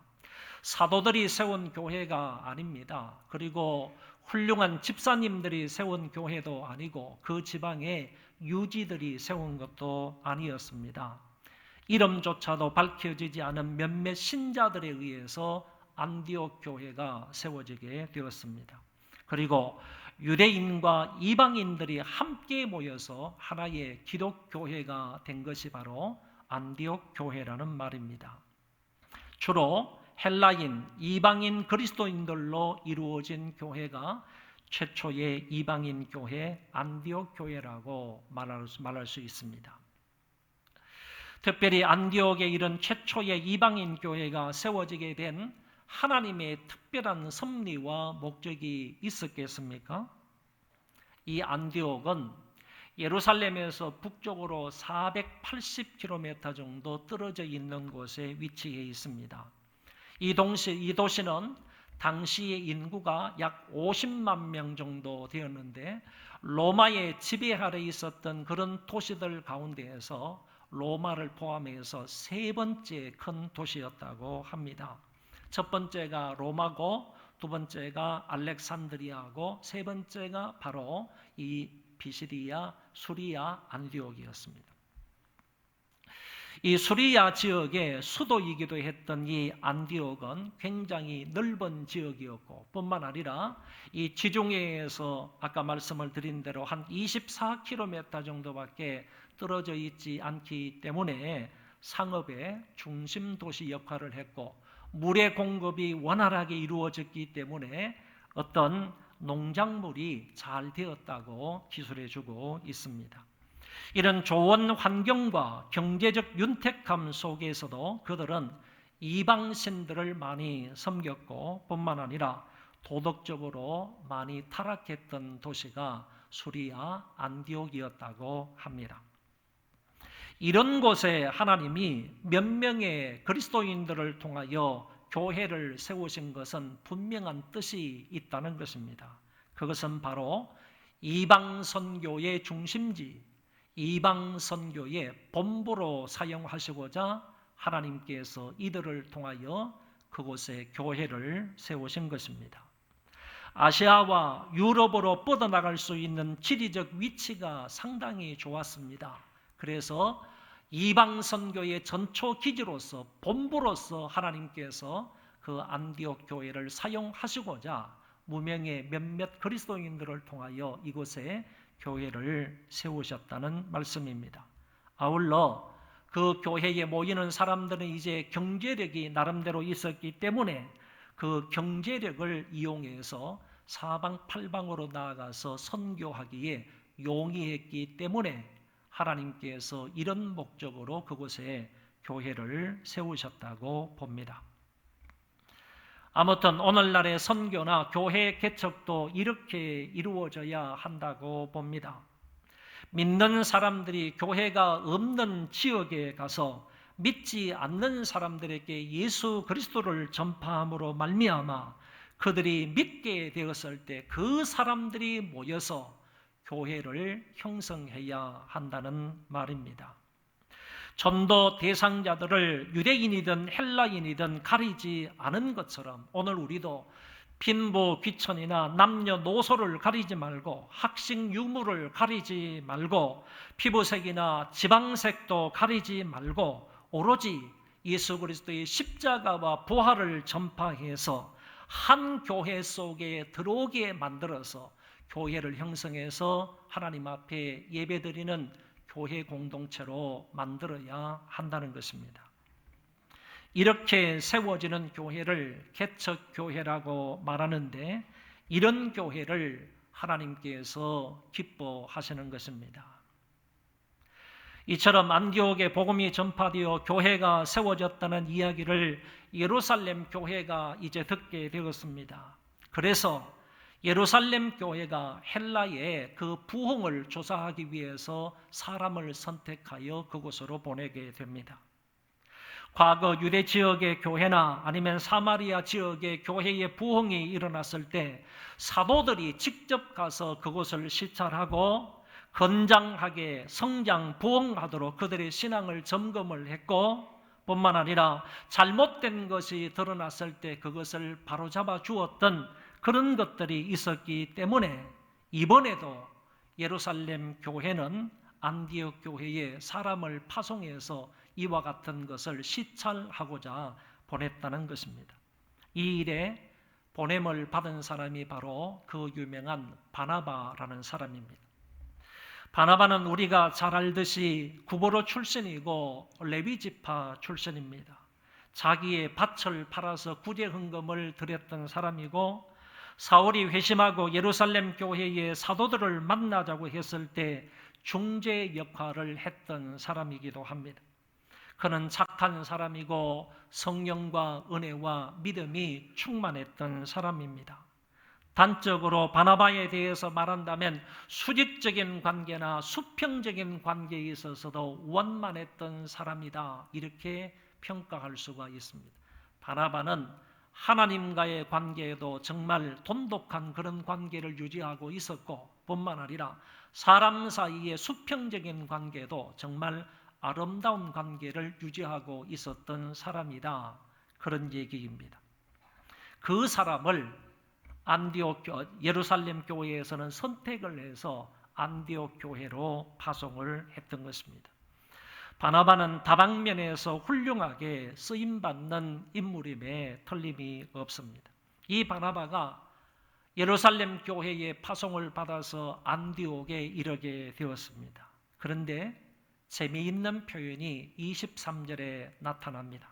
사도들이 세운 교회가 아닙니다. 그리고 훌륭한 집사님들이 세운 교회도 아니고 그 지방의 유지들이 세운 것도 아니었습니다. 이름조차도 밝혀지지 않은 몇몇 신자들에 의해서 안디옥 교회가 세워지게 되었습니다. 그리고 유대인과 이방인들이 함께 모여서 하나의 기독교회가 된 것이 바로 안디옥 교회라는 말입니다. 주로 헬라인, 이방인 그리스도인들로 이루어진 교회가 최초의 이방인 교회 안디옥 교회라고 말할 수 있습니다. 특별히 안디옥에 이런 최초의 이방인 교회가 세워지게 된 하나님의 특별한 섭리와 목적이 있었겠습니까? 이 안디옥은 예루살렘에서 북쪽으로 480km 정도 떨어져 있는 곳에 위치해 있습니다. 이 도시는 당시의 인구가 약 50만 명 정도 되었는데 로마의 지배 아래 있었던 그런 도시들 가운데에서 로마를 포함해서 세 번째 큰 도시였다고 합니다. 첫 번째가 로마고 두 번째가 알렉산드리아고 세 번째가 바로 이 비시디아, 수리아, 안디옥이었습니다. 이 수리아 지역의 수도이기도 했던 이 안디옥은 굉장히 넓은 지역이었고 뿐만 아니라 이 지중해에서 아까 말씀을 드린 대로 한 24km 정도밖에 떨어져 있지 않기 때문에 상업의 중심 도시 역할을 했고 물의 공급이 원활하게 이루어졌기 때문에 어떤 농작물이 잘 되었다고 기술해주고 있습니다. 이런 좋은 환경과 경제적 윤택함 속에서도 그들은 이방신들을 많이 섬겼고 뿐만 아니라 도덕적으로 많이 타락했던 도시가 수리아 안디옥이었다고 합니다. 이런 곳에 하나님이 몇 명의 그리스도인들을 통하여 교회를 세우신 것은 분명한 뜻이 있다는 것입니다. 그것은 바로 이방 선교의 중심지, 이방 선교의 본부로 사용하시고자 하나님께서 이들을 통하여 그곳에 교회를 세우신 것입니다. 아시아와 유럽으로 뻗어나갈 수 있는 지리적 위치가 상당히 좋았습니다. 그래서 이방 선교의 전초 기지로서 본부로서 하나님께서 그 안디옥 교회를 사용하시고자 무명의 몇몇 그리스도인들을 통하여 이곳에 교회를 세우셨다는 말씀입니다. 아울러 그 교회에 모이는 사람들은 이제 경제력이 나름대로 있었기 때문에 그 경제력을 이용해서 사방팔방으로 나아가서 선교하기에 용이했기 때문에 하나님께서 이런 목적으로 그곳에 교회를 세우셨다고 봅니다. 아무튼 오늘날의 선교나 교회 개척도 이렇게 이루어져야 한다고 봅니다. 믿는 사람들이 교회가 없는 지역에 가서 믿지 않는 사람들에게 예수 그리스도를 전파함으로 말미암아 그들이 믿게 되었을 때 그 사람들이 모여서 교회를 형성해야 한다는 말입니다. 전도 대상자들을 유대인이든 헬라인이든 가리지 않은 것처럼 오늘 우리도 빈부 귀천이나 남녀노소를 가리지 말고 학식 유무를 가리지 말고 피부색이나 지방색도 가리지 말고 오로지 예수 그리스도의 십자가와 부활을 전파해서 한 교회 속에 들어오게 만들어서 교회를 형성해서 하나님 앞에 예배드리는 교회 공동체로 만들어야 한다는 것입니다. 이렇게 세워지는 교회를 개척교회라고 말하는데 이런 교회를 하나님께서 기뻐하시는 것입니다. 이처럼 안디옥에 복음이 전파되어 교회가 세워졌다는 이야기를 예루살렘 교회가 이제 듣게 되었습니다. 그래서 예루살렘 교회가 헬라의 그 부흥을 조사하기 위해서 사람을 선택하여 그곳으로 보내게 됩니다. 과거 유대 지역의 교회나 아니면 사마리아 지역의 교회의 부흥이 일어났을 때 사도들이 직접 가서 그곳을 시찰하고 건장하게 성장 부흥하도록 그들의 신앙을 점검을 했고 뿐만 아니라 잘못된 것이 드러났을 때 그것을 바로잡아 주었던 그런 것들이 있었기 때문에 이번에도 예루살렘 교회는 안디옥 교회에 사람을 파송해서 이와 같은 것을 시찰하고자 보냈다는 것입니다. 이 일에 보냄을 받은 사람이 바로 그 유명한 바나바라는 사람입니다. 바나바는 우리가 잘 알듯이 구보로 출신이고 레위지파 출신입니다. 자기의 밭을 팔아서 구제헌금을 드렸던 사람이고 사울이 회심하고 예루살렘 교회의 사도들을 만나자고 했을 때 중재 역할을 했던 사람이기도 합니다. 그는 착한 사람이고 성령과 은혜와 믿음이 충만했던 사람입니다. 단적으로 바나바에 대해서 말한다면 수직적인 관계나 수평적인 관계에 있어서도 원만했던 사람이다, 이렇게 평가할 수가 있습니다. 바나바는 하나님과의 관계에도 정말 돈독한 그런 관계를 유지하고 있었고 뿐만 아니라 사람 사이의 수평적인 관계도 정말 아름다운 관계를 유지하고 있었던 사람이다, 그런 얘기입니다. 그 사람을 안디옥 예루살렘 교회에서는 선택을 해서 안디옥 교회로 파송을 했던 것입니다. 바나바는 다방면에서 훌륭하게 쓰임받는 인물임에 틀림이 없습니다. 이 바나바가 예루살렘 교회에 파송을 받아서 안디옥에 이르게 되었습니다. 그런데 재미있는 표현이 23절에 나타납니다.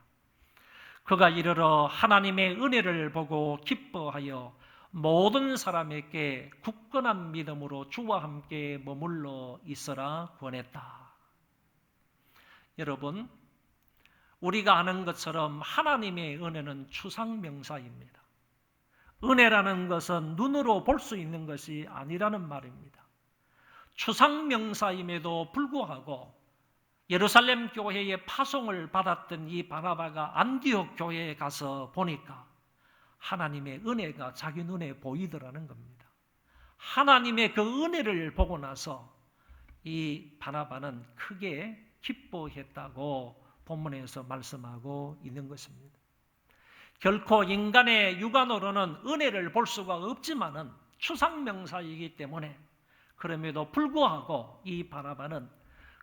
그가 이르러 하나님의 은혜를 보고 기뻐하여 모든 사람에게 굳건한 믿음으로 주와 함께 머물러 있어라 권했다. 여러분, 우리가 아는 것처럼 하나님의 은혜는 추상명사입니다. 은혜라는 것은 눈으로 볼 수 있는 것이 아니라는 말입니다. 추상명사임에도 불구하고 예루살렘 교회에 파송을 받았던 이 바나바가 안디옥 교회에 가서 보니까 하나님의 은혜가 자기 눈에 보이더라는 겁니다. 하나님의 그 은혜를 보고 나서 이 바나바는 크게 기뻐했다고 본문에서 말씀하고 있는 것입니다. 결코 인간의 육안으로는 은혜를 볼 수가 없지만은 추상명사이기 때문에 그럼에도 불구하고 이 바나바는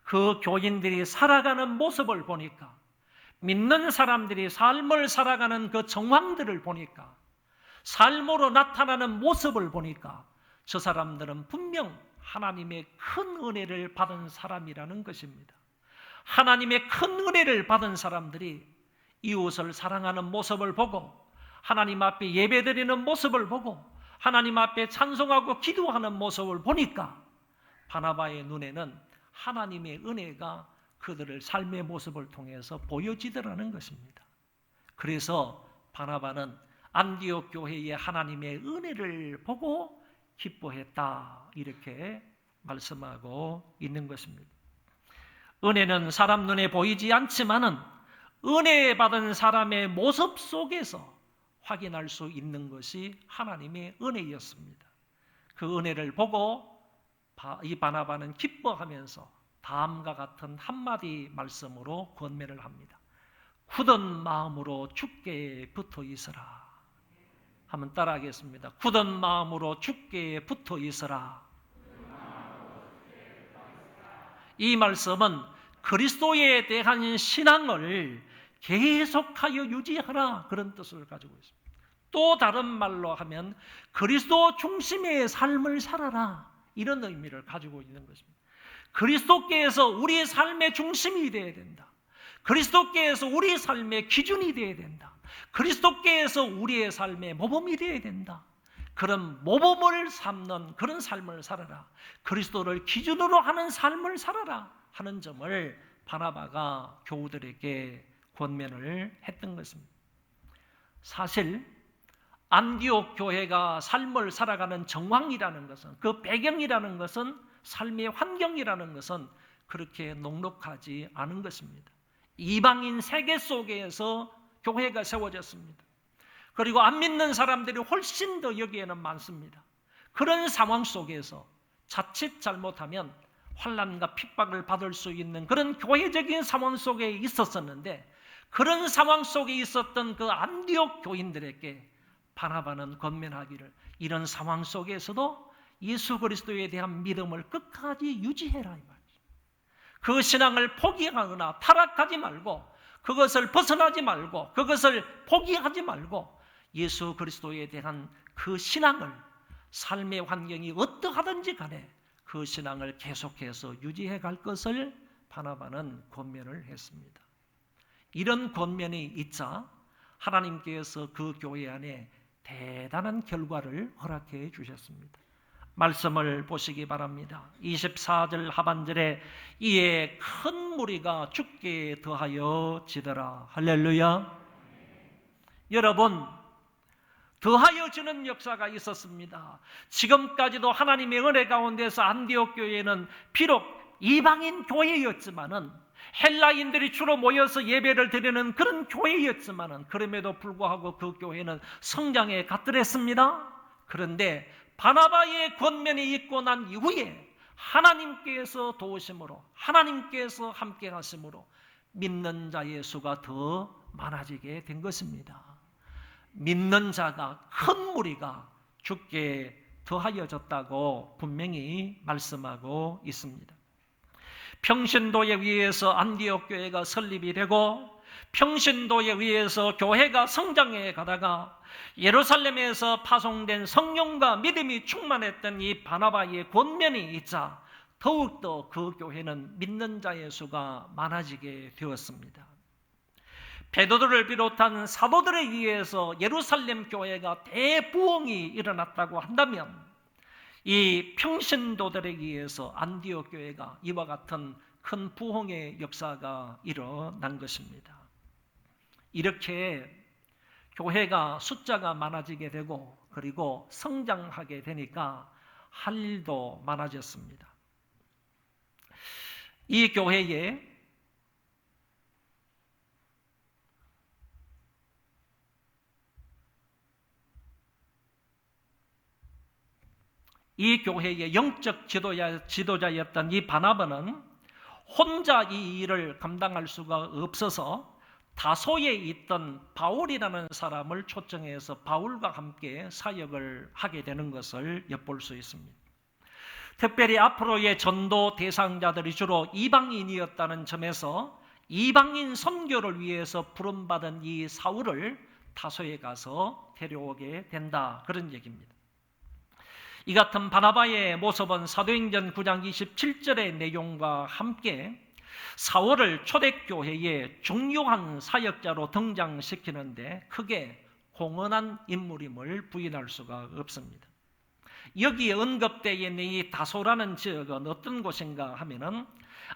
그 교인들이 살아가는 모습을 보니까, 믿는 사람들이 삶을 살아가는 그 정황들을 보니까, 삶으로 나타나는 모습을 보니까 저 사람들은 분명 하나님의 큰 은혜를 받은 사람이라는 것입니다. 하나님의 큰 은혜를 받은 사람들이 이웃을 사랑하는 모습을 보고, 하나님 앞에 예배드리는 모습을 보고, 하나님 앞에 찬송하고 기도하는 모습을 보니까 바나바의 눈에는 하나님의 은혜가 그들의 삶의 모습을 통해서 보여지더라는 것입니다. 그래서 바나바는 안디옥 교회의 하나님의 은혜를 보고 기뻐했다, 이렇게 말씀하고 있는 것입니다. 은혜는 사람 눈에 보이지 않지만은 은혜 받은 사람의 모습 속에서 확인할 수 있는 것이 하나님의 은혜였습니다. 그 은혜를 보고 이 바나바는 기뻐하면서 다음과 같은 한마디 말씀으로 권면을 합니다. 굳은 마음으로 주께 붙어 있으라. 한번 따라하겠습니다. 굳은 마음으로 주께 붙어 있으라. 이 말씀은 그리스도에 대한 신앙을 계속하여 유지하라, 그런 뜻을 가지고 있습니다. 또 다른 말로 하면 그리스도 중심의 삶을 살아라, 이런 의미를 가지고 있는 것입니다. 그리스도께서 우리 삶의 중심이 되어야 된다. 그리스도께서 우리 삶의 기준이 되어야 된다. 그리스도께서 우리의 삶의 모범이 되어야 된다. 그런 모범을 삼는 그런 삶을 살아라. 그리스도를 기준으로 하는 삶을 살아라 하는 점을 바나바가 교우들에게 권면을 했던 것입니다. 사실 안디옥 교회가 삶을 살아가는 정황이라는 것은, 그 배경이라는 것은, 삶의 환경이라는 것은 그렇게 녹록하지 않은 것입니다. 이방인 세계 속에서 교회가 세워졌습니다. 그리고 안 믿는 사람들이 훨씬 더 여기에는 많습니다. 그런 상황 속에서 자칫 잘못하면 환난과 핍박을 받을 수 있는 그런 교회적인 상황 속에 있었었는데, 그런 상황 속에 있었던 그 안디옥 교인들에게 바나바는 권면하기를, 이런 상황 속에서도 예수 그리스도에 대한 믿음을 끝까지 유지해라, 이 말이죠. 그 신앙을 포기하거나 타락하지 말고, 그것을 벗어나지 말고, 그것을 포기하지 말고 예수 그리스도에 대한 그 신앙을, 삶의 환경이 어떠하든지 간에 그 신앙을 계속해서 유지해 갈 것을 바나바는 권면을 했습니다. 이런 권면이 있자 하나님께서 그 교회 안에 대단한 결과를 허락해 주셨습니다. 말씀을 보시기 바랍니다. 24절 하반절에 이에 큰 무리가 주께 더하여 지더라. 할렐루야. 여러분, 더하여 주는 역사가 있었습니다. 지금까지도 하나님의 은혜 가운데서 안디옥 교회는 비록 이방인 교회였지만은, 헬라인들이 주로 모여서 예배를 드리는 그런 교회였지만은, 그럼에도 불구하고 그 교회는 성장에 갓들했습니다. 그런데 바나바의 권면이 있고 난 이후에 하나님께서 도우심으로, 하나님께서 함께 하심으로 믿는 자의 수가 더 많아지게 된 것입니다. 믿는 자가, 큰 무리가 주께 더하여졌다고 분명히 말씀하고 있습니다. 평신도에 의해서 안디옥 교회가 설립이 되고, 평신도에 의해서 교회가 성장해 가다가 예루살렘에서 파송된 성령과 믿음이 충만했던 이 바나바의 권면이 있자 더욱더 그 교회는 믿는 자의 수가 많아지게 되었습니다. 베드로를 비롯한 사도들에 의해서 예루살렘 교회가 대부흥이 일어났다고 한다면, 이 평신도들에 의해서 안디옥 교회가 이와 같은 큰 부흥의 역사가 일어난 것입니다. 이렇게 교회가 숫자가 많아지게 되고, 그리고 성장하게 되니까 할 일도 많아졌습니다. 이 교회에 영적 지도자였던 이 바나바는 혼자 이 일을 감당할 수가 없어서 다소에 있던 바울이라는 사람을 초청해서 바울과 함께 사역을 하게 되는 것을 엿볼 수 있습니다. 특별히 앞으로의 전도 대상자들이 주로 이방인이었다는 점에서 이방인 선교를 위해서 부름받은 이 사울을 다소에 가서 데려오게 된다, 그런 얘기입니다. 이 같은 바나바의 모습은 사도행전 9장 27절의 내용과 함께 사울을 초대교회의 중요한 사역자로 등장시키는데 크게 공헌한 인물임을 부인할 수가 없습니다. 여기에 언급되어 있는 이 다소라는 지역은 어떤 곳인가 하면은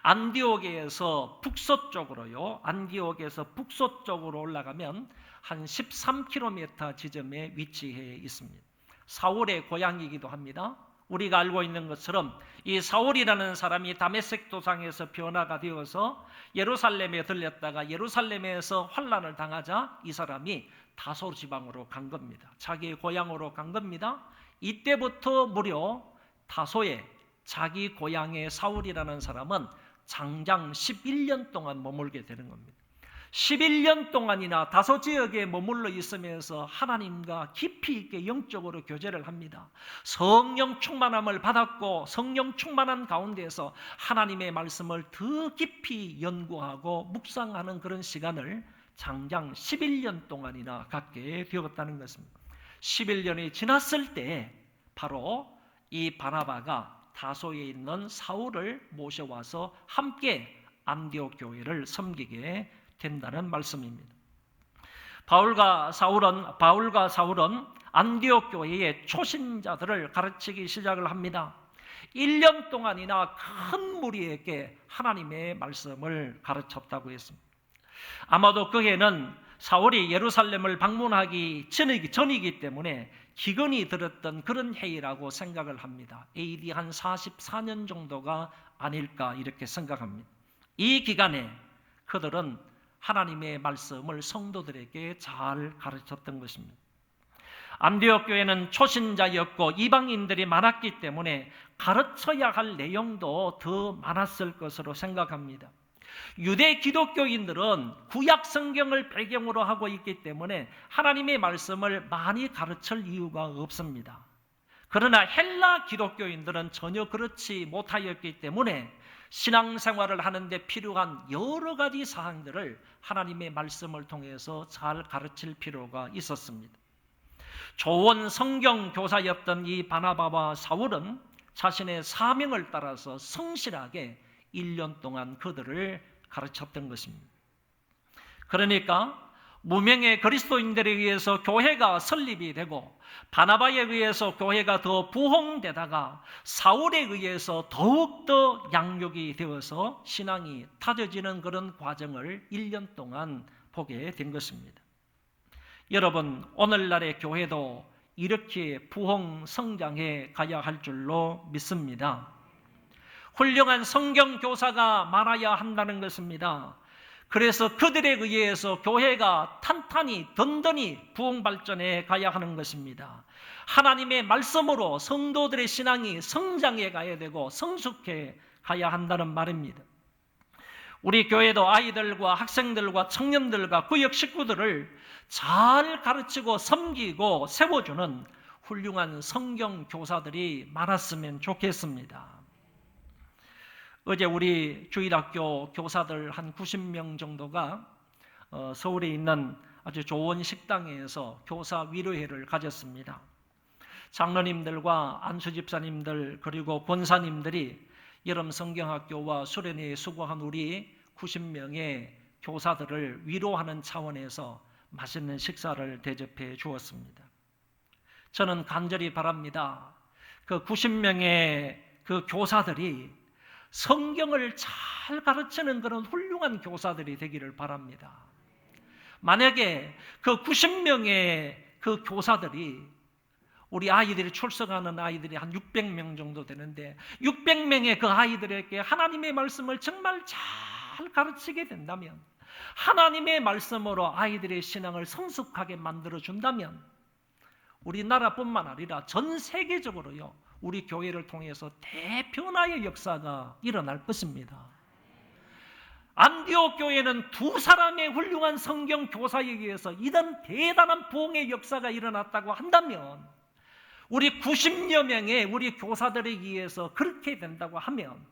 안디옥에서 북서쪽으로요. 안디옥에서 북서쪽으로 올라가면 한 13km 지점에 위치해 있습니다. 사울의 고향이기도 합니다. 우리가 알고 있는 것처럼 이 사울이라는 사람이 다메섹 도상에서 변화가 되어서 예루살렘에 들렸다가 예루살렘에서 환난을 당하자 이 사람이 다소 지방으로 간 겁니다. 자기의 고향으로 간 겁니다. 이때부터 무려 다소에 자기 고향의 사울이라는 사람은 장장 11년 동안 머물게 되는 겁니다. 11년 동안이나 다소 지역에 머물러 있으면서 하나님과 깊이 있게 영적으로 교제를 합니다. 성령 충만함을 받았고 성령 충만한 가운데에서 하나님의 말씀을 더 깊이 연구하고 묵상하는 그런 시간을 장장 11년 동안이나 갖게 되었다는 것입니다. 11년이 지났을 때 바로 이 바나바가 다소에 있는 사울을 모셔와서 함께 안디옥 교회를 섬기게 된다는 말씀입니다. 바울과 사울은 안디옥 교회의 초신자들을 가르치기 시작을 합니다. 1년 동안이나 큰 무리에게 하나님의 말씀을 가르쳤다고 했습니다. 아마도 그에는 사울이 예루살렘을 방문하기 전이기 때문에 기근이 들었던 그런 해이라고 생각을 합니다. AD 한 44년 정도가 아닐까 이렇게 생각합니다. 이 기간에 그들은 하나님의 말씀을 성도들에게 잘 가르쳤던 것입니다. 안디옥 교회는 초신자였고 이방인들이 많았기 때문에 가르쳐야 할 내용도 더 많았을 것으로 생각합니다. 유대 기독교인들은 구약 성경을 배경으로 하고 있기 때문에 하나님의 말씀을 많이 가르칠 이유가 없습니다. 그러나 헬라 기독교인들은 전혀 그렇지 못하였기 때문에 신앙생활을 하는데 필요한 여러 가지 사항들을 하나님의 말씀을 통해서 잘 가르칠 필요가 있었습니다. 좋은 성경 교사였던 이 바나바와 사울은 자신의 사명을 따라서 성실하게 1년 동안 그들을 가르쳤던 것입니다. 그러니까 무명의 그리스도인들에 의해서 교회가 설립이 되고 바나바에 의해서 교회가 더 부흥되다가 사울에 의해서 더욱더 양육이 되어서 신앙이 타져지는 그런 과정을 1년 동안 보게 된 것입니다. 여러분, 오늘날의 교회도 이렇게 부흥 성장해 가야 할 줄로 믿습니다. 훌륭한 성경 교사가 많아야 한다는 것입니다. 그래서 그들에 의해서 교회가 탄탄히 든든히 부흥 발전해 가야 하는 것입니다. 하나님의 말씀으로 성도들의 신앙이 성장해 가야 되고 성숙해 가야 한다는 말입니다. 우리 교회도 아이들과 학생들과 청년들과 구역 식구들을 잘 가르치고 섬기고 세워주는 훌륭한 성경 교사들이 많았으면 좋겠습니다. 어제 우리 주일학교 교사들 한 90명 정도가 서울에 있는 아주 좋은 식당에서 교사 위로회를 가졌습니다. 장로님들과 안수집사님들 그리고 권사님들이 여름 성경학교와 수련회에 수고한 우리 90명의 교사들을 위로하는 차원에서 맛있는 식사를 대접해 주었습니다. 저는 간절히 바랍니다. 그 90명의 그 교사들이 성경을 잘 가르치는 그런 훌륭한 교사들이 되기를 바랍니다. 만약에 그 90명의 그 교사들이 우리 아이들이 출석하는 아이들이 한 600명 정도 되는데 600명의 그 아이들에게 하나님의 말씀을 정말 잘 가르치게 된다면 하나님의 말씀으로 아이들의 신앙을 성숙하게 만들어준다면 우리나라뿐만 아니라 전 세계적으로요 우리 교회를 통해서 대변화의 역사가 일어날 것입니다. 안디옥 교회는 두 사람의 훌륭한 성경 교사에 의해서 이런 대단한 부흥의 역사가 일어났다고 한다면, 우리 90여 명의 우리 교사들에 의해서 그렇게 된다고 하면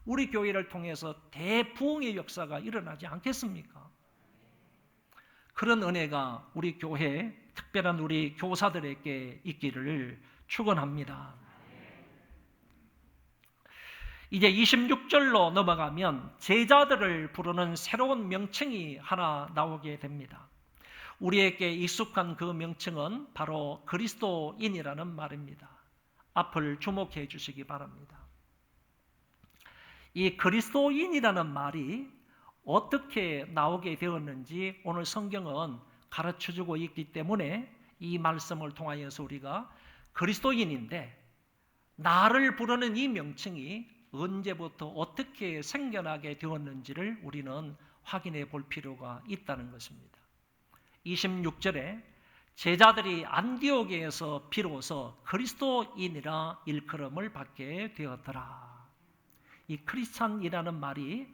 우리 교회를 통해서 대부흥의 역사가 일어나지 않겠습니까? 그런 은혜가 우리 교회, 특별한 우리 교사들에게 있기를 축원합니다. 이제 26절로 넘어가면 제자들을 부르는 새로운 명칭이 하나 나오게 됩니다. 우리에게 익숙한 그 명칭은 바로 그리스도인이라는 말입니다. 앞을 주목해 주시기 바랍니다. 이 그리스도인이라는 말이 어떻게 나오게 되었는지 오늘 성경은 가르쳐주고 있기 때문에 이 말씀을 통하여서 우리가 그리스도인인데, 나를 부르는 이 명칭이 언제부터 어떻게 생겨나게 되었는지를 우리는 확인해 볼 필요가 있다는 것입니다. 26절에 제자들이 안디옥에서 비로소 그리스도인이라 일컬음을 받게 되었더라. 이 크리스찬이라는 말이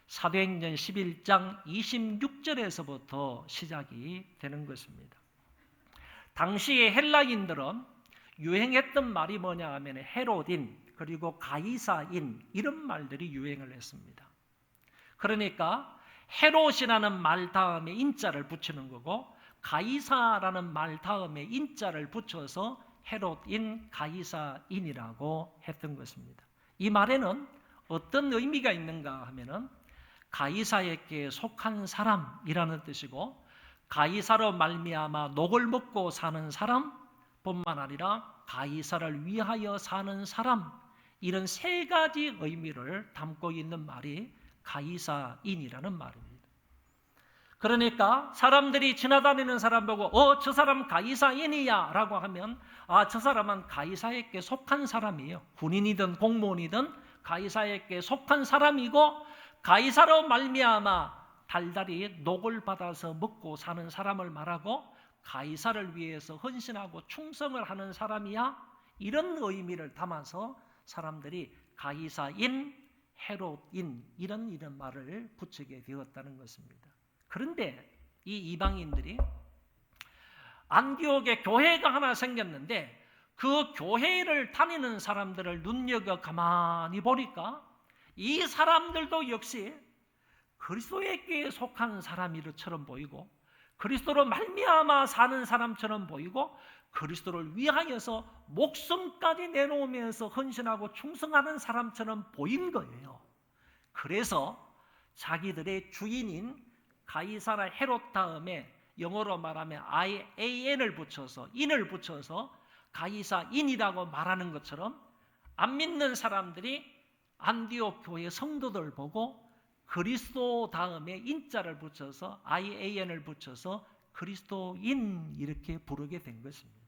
사도행전 11장 26절에서부터 시작이 되는 것입니다. 당시의 헬라인들은 유행했던 말이 뭐냐 하면 헤롯인, 그리고 가이사인, 이런 말들이 유행을 했습니다. 그러니까 헤롯이라는 말 다음에 인자를 붙이는 거고, 가이사라는 말 다음에 인자를 붙여서 헤롯인, 가이사인이라고 했던 것입니다. 이 말에는 어떤 의미가 있는가 하면은 가이사에게 속한 사람이라는 뜻이고, 가이사로 말미암아 녹을 먹고 사는 사람뿐만 아니라 가이사를 위하여 사는 사람, 이런 세 가지 의미를 담고 있는 말이 가이사인이라는 말입니다. 그러니까 사람들이 지나다니는 사람 보고 저 사람 가이사인이야 라고 하면, 저 사람은 가이사에게 속한 사람이에요. 군인이든 공무원이든 가이사에게 속한 사람이고, 가이사로 말미암아 달달이 녹을 받아서 먹고 사는 사람을 말하고, 가이사를 위해서 헌신하고 충성을 하는 사람이야, 이런 의미를 담아서 사람들이 가이사인, 헤롯인 이런 말을 붙이게 되었다는 것입니다. 그런데 이 이방인들이 안디옥에 교회가 하나 생겼는데, 그 교회를 다니는 사람들을 눈여겨 가만히 보니까 이 사람들도 역시 그리스도에게 속한 사람처럼 보이고, 그리스도로 말미암아 사는 사람처럼 보이고, 그리스도를 위하여서 목숨까지 내놓으면서 헌신하고 충성하는 사람처럼 보인 거예요. 그래서 자기들의 주인인 가이사라 헤롯 다음에 영어로 말하면 IAN을 붙여서, 인을 붙여서 가이사인이라고 말하는 것처럼 안 믿는 사람들이 안디옥 교회 성도들 보고 그리스도 다음에 인자를 붙여서 IAN을 붙여서 그리스도인 이렇게 부르게 된 것입니다.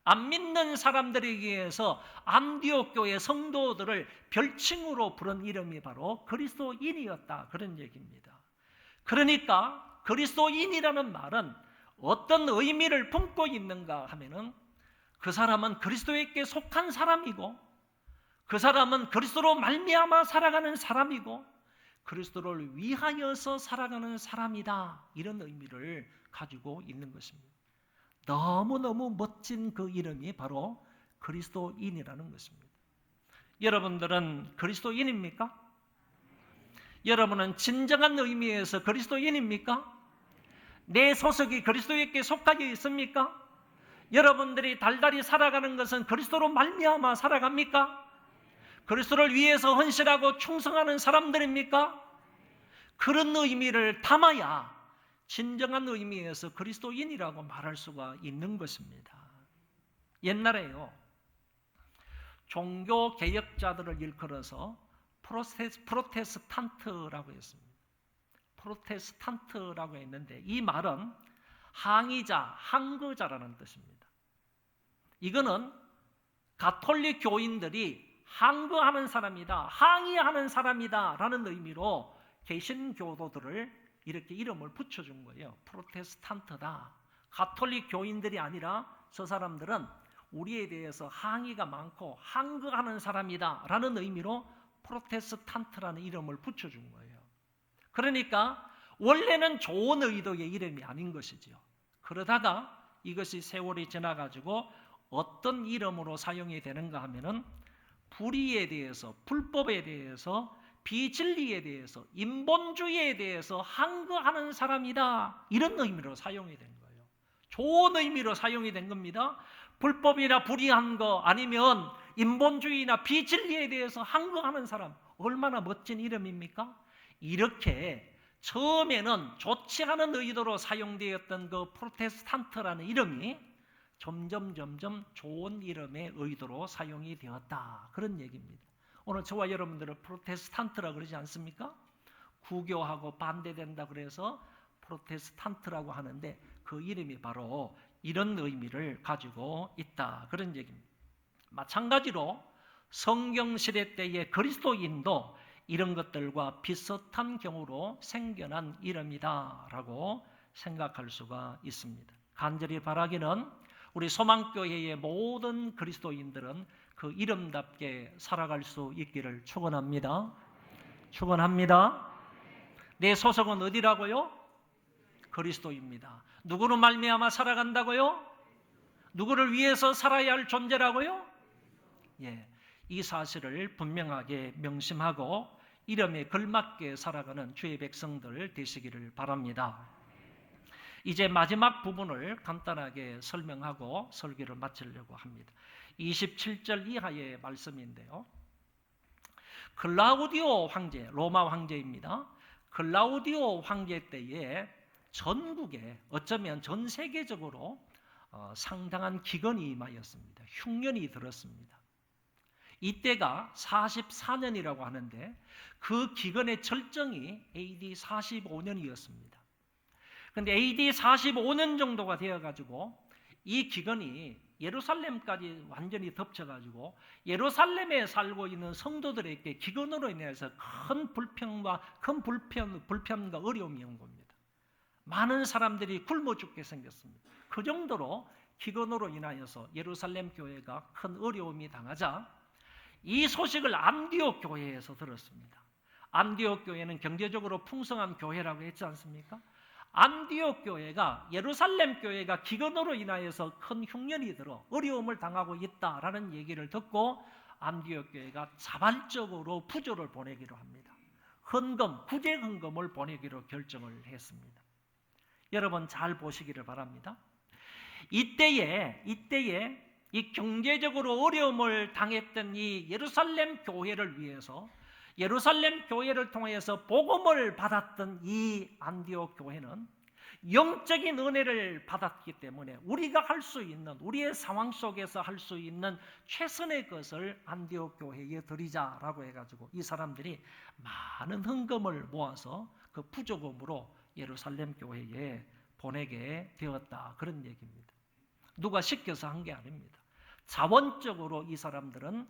안 믿는 사람들에 의해서 안디옥 교회 성도들을 별칭으로 부른 이름이 바로 그리스도인이었다, 그런 얘기입니다. 그러니까 그리스도인이라는 말은 어떤 의미를 품고 있는가 하면은, 그 사람은 그리스도에게 속한 사람이고, 그 사람은 그리스도로 말미암아 살아가는 사람이고, 그리스도를 위하여서 살아가는 사람이다, 이런 의미를 가지고 있는 것입니다. 너무너무 멋진 그 이름이 바로 그리스도인이라는 것입니다. 여러분들은 그리스도인입니까? 여러분은 진정한 의미에서 그리스도인입니까? 내 소속이 그리스도에게 속하여 있습니까? 여러분들이 달달이 살아가는 것은 그리스도로 말미암아 살아갑니까? 그리스도를 위해서 헌신하고 충성하는 사람들입니까? 그런 의미를 담아야 진정한 의미에서 그리스도인이라고 말할 수가 있는 것입니다. 옛날에요, 종교 개혁자들을 일컬어서 프로테스탄트라고 했습니다. 프로테스탄트라고 했는데, 이 말은 항의자, 항거자라는 뜻입니다. 이거는 가톨릭 교인들이 항거하는 사람이다, 항의하는 사람이다 라는 의미로 개신교도들을 이렇게 이름을 붙여준 거예요. 프로테스탄트다. 가톨릭 교인들이 아니라 저 사람들은 우리에 대해서 항의가 많고 항거하는 사람이다 라는 의미로 프로테스탄트라는 이름을 붙여준 거예요. 그러니까 원래는 좋은 의도의 이름이 아닌 것이지요. 그러다가 이것이 세월이 지나가지고 어떤 이름으로 사용이 되는가 하면은 불의에 대해서, 불법에 대해서, 비진리에 대해서, 인본주의에 대해서 항거하는 사람이다, 이런 의미로 사용이 된 거예요. 좋은 의미로 사용이 된 겁니다. 불법이나 불의한 거 아니면 인본주의나 비진리에 대해서 항거하는 사람, 얼마나 멋진 이름입니까? 이렇게 처음에는 좋지 않은 의도로 사용되었던 그 프로테스탄트라는 이름이 점점 좋은 이름의 의도로 사용이 되었다, 그런 얘기입니다. 오늘 저와 여러분들은 프로테스탄트라 그러지 않습니까? 구교하고 반대된다 그래서 프로테스탄트라고 하는데 그 이름이 바로 이런 의미를 가지고 있다, 그런 얘기입니다. 마찬가지로 성경시대 때의 그리스도인도 이런 것들과 비슷한 경우로 생겨난 이름이다라고 생각할 수가 있습니다. 간절히 바라기는 우리 소망교회의 모든 그리스도인들은 그 이름답게 살아갈 수 있기를 축원합니다. 축원합니다. 내 소속은 어디라고요? 그리스도입니다. 누구로 말미암아 살아간다고요? 누구를 위해서 살아야 할 존재라고요? 예, 이 사실을 분명하게 명심하고 이름에 걸맞게 살아가는 주의 백성들 되시기를 바랍니다. 이제 마지막 부분을 간단하게 설명하고 설교를 마치려고 합니다. 27절 이하의 말씀인데요. 클라우디오 황제, 로마 황제입니다. 클라우디오 황제 때에 전국에, 어쩌면 전 세계적으로 상당한 기근이 임하였습니다. 흉년이 들었습니다. 이때가 44년이라고 하는데 그 기근의 절정이 AD 45년이었습니다. 그런데 AD 45년 정도가 되어가지고 이 기근이 예루살렘까지 완전히 덮쳐가지고 예루살렘에 살고 있는 성도들에게 기근으로 인해서 큰 불평과 어려움이 온 겁니다. 많은 사람들이 굶어 죽게 생겼습니다. 그 정도로 기근으로 인하여서 예루살렘 교회가 큰 어려움이 당하자 이 소식을 안디옥 교회에서 들었습니다. 안디옥 교회는 경제적으로 풍성한 교회라고 했지 않습니까? 안디옥 교회가, 예루살렘 교회가 기근으로 인하여서 큰 흉년이 들어 어려움을 당하고 있다라는 얘기를 듣고 안디옥 교회가 자발적으로 부조를 보내기로 합니다. 구제 헌금을 보내기로 결정을 했습니다. 여러분 잘 보시기를 바랍니다. 이때에 이 경제적으로 어려움을 당했던 이 예루살렘 교회를 위해서, 예루살렘 교회를 통해서 복음을 받았던 이 안디옥 교회는 영적인 은혜를 받았기 때문에 우리가 할 수 있는, 우리의 상황 속에서 할 수 있는 최선의 것을 안디옥 교회에 드리자라고 해가지고 이 사람들이 많은 헌금을 모아서 그 부조금으로 예루살렘 교회에 보내게 되었다, 그런 얘기입니다. 누가 시켜서 한 게 아닙니다. 자원적으로 이 사람들은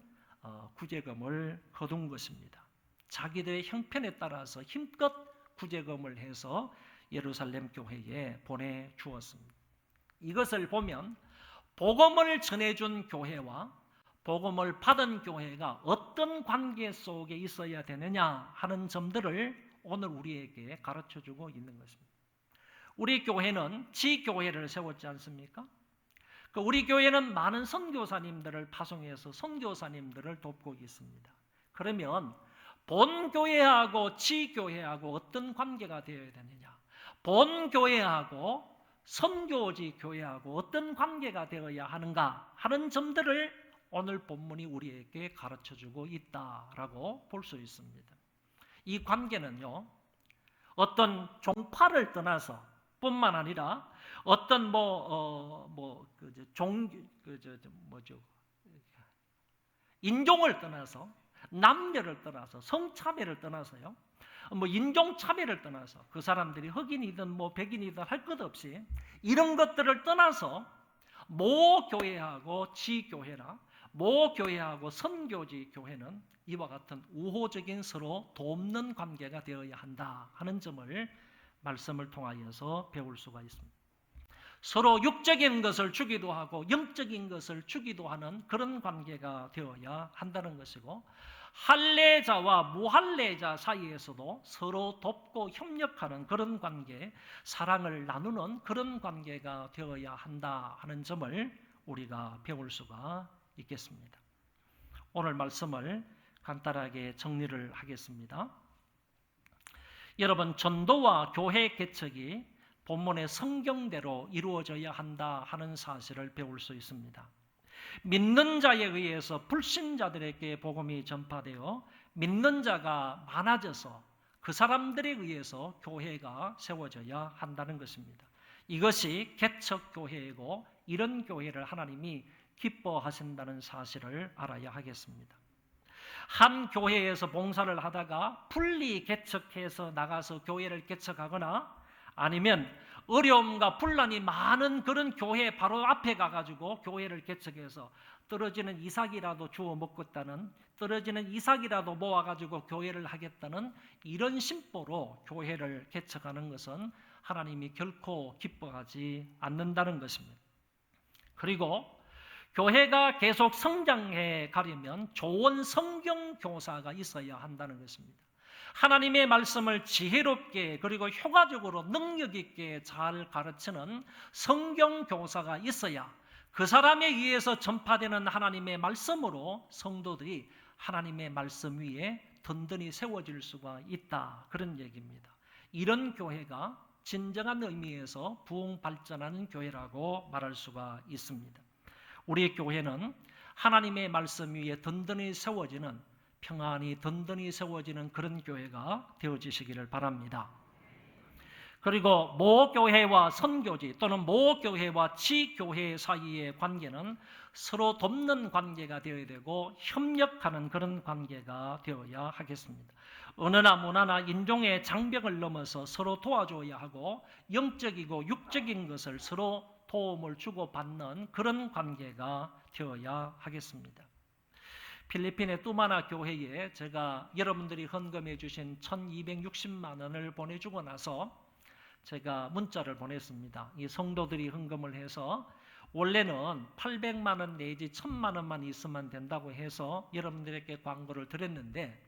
구제금을 거둔 것입니다. 자기들의 형편에 따라서 힘껏 구제금을 해서 예루살렘 교회에 보내주었습니다. 이것을 보면 복음을 전해준 교회와 복음을 받은 교회가 어떤 관계 속에 있어야 되느냐 하는 점들을 오늘 우리에게 가르쳐주고 있는 것입니다. 우리 교회는 지교회를 세웠지 않습니까? 우리 교회는 많은 선교사님들을 파송해서 선교사님들을 돕고 있습니다. 그러면 본교회하고 지교회하고 어떤 관계가 되어야 되느냐? 본교회하고 선교지 교회하고 어떤 관계가 되어야 하는가 하는 점들을 오늘 본문이 우리에게 가르쳐주고 있다라고 볼 수 있습니다. 이 관계는요, 어떤 종파를 떠나서 뿐만 아니라 어떤 인종을 떠나서, 남녀를 떠나서, 성차별을 떠나서요, 인종차별을 떠나서 그 사람들이 흑인이든 백인이든 할 것 없이 이런 것들을 떠나서 모 교회하고 지교회나 모 교회하고 선교지 교회는 이와 같은 우호적인 서로 돕는 관계가 되어야 한다 하는 점을 말씀을 통하여서 배울 수가 있습니다. 서로 육적인 것을 주기도 하고 영적인 것을 주기도 하는 그런 관계가 되어야 한다는 것이고, 할례자와 무할례자 사이에서도 서로 돕고 협력하는 그런 관계, 사랑을 나누는 그런 관계가 되어야 한다 하는 점을 우리가 배울 수가 있겠습니다. 오늘 말씀을 간단하게 정리를 하겠습니다. 여러분, 전도와 교회 개척이 본문의 성경대로 이루어져야 한다 하는 사실을 배울 수 있습니다. 믿는 자에 의해서 불신자들에게 복음이 전파되어 믿는 자가 많아져서 그 사람들에 의해서 교회가 세워져야 한다는 것입니다. 이것이 개척교회이고 이런 교회를 하나님이 기뻐하신다는 사실을 알아야 하겠습니다. 한 교회에서 봉사를 하다가 분리 개척해서 나가서 교회를 개척하거나 아니면 어려움과 분란이 많은 그런 교회 바로 앞에 가가지고 교회를 개척해서 떨어지는 이삭이라도 주워 먹겠다는, 떨어지는 이삭이라도 모아가지고 교회를 하겠다는 이런 심보로 교회를 개척하는 것은 하나님이 결코 기뻐하지 않는다는 것입니다. 그리고 교회가 계속 성장해 가려면 좋은 성경 교사가 있어야 한다는 것입니다. 하나님의 말씀을 지혜롭게 그리고 효과적으로 능력 있게 잘 가르치는 성경 교사가 있어야 그 사람에 의해서 전파되는 하나님의 말씀으로 성도들이 하나님의 말씀 위에 든든히 세워질 수가 있다, 그런 얘기입니다. 이런 교회가 진정한 의미에서 부흥 발전하는 교회라고 말할 수가 있습니다. 우리 교회는 하나님의 말씀 위에 든든히 세워지는, 평안히 든든히 세워지는 그런 교회가 되어지시기를 바랍니다. 그리고 모교회와 선교지 또는 모교회와 지교회 사이의 관계는 서로 돕는 관계가 되어야 되고 협력하는 그런 관계가 되어야 하겠습니다. 언어나 문화나 인종의 장벽을 넘어서 서로 도와줘야 하고 영적이고 육적인 것을 서로 도움을 주고받는 그런 관계가 되어야 하겠습니다. 필리핀의 뚜마나 교회에 제가 여러분들이 헌금해 주신 1260만 원을 보내주고 나서 제가 문자를 보냈습니다. 이 성도들이 헌금을 해서 원래는 800만 원 내지 1000만 원만 있으면 된다고 해서 여러분들에게 광고를 드렸는데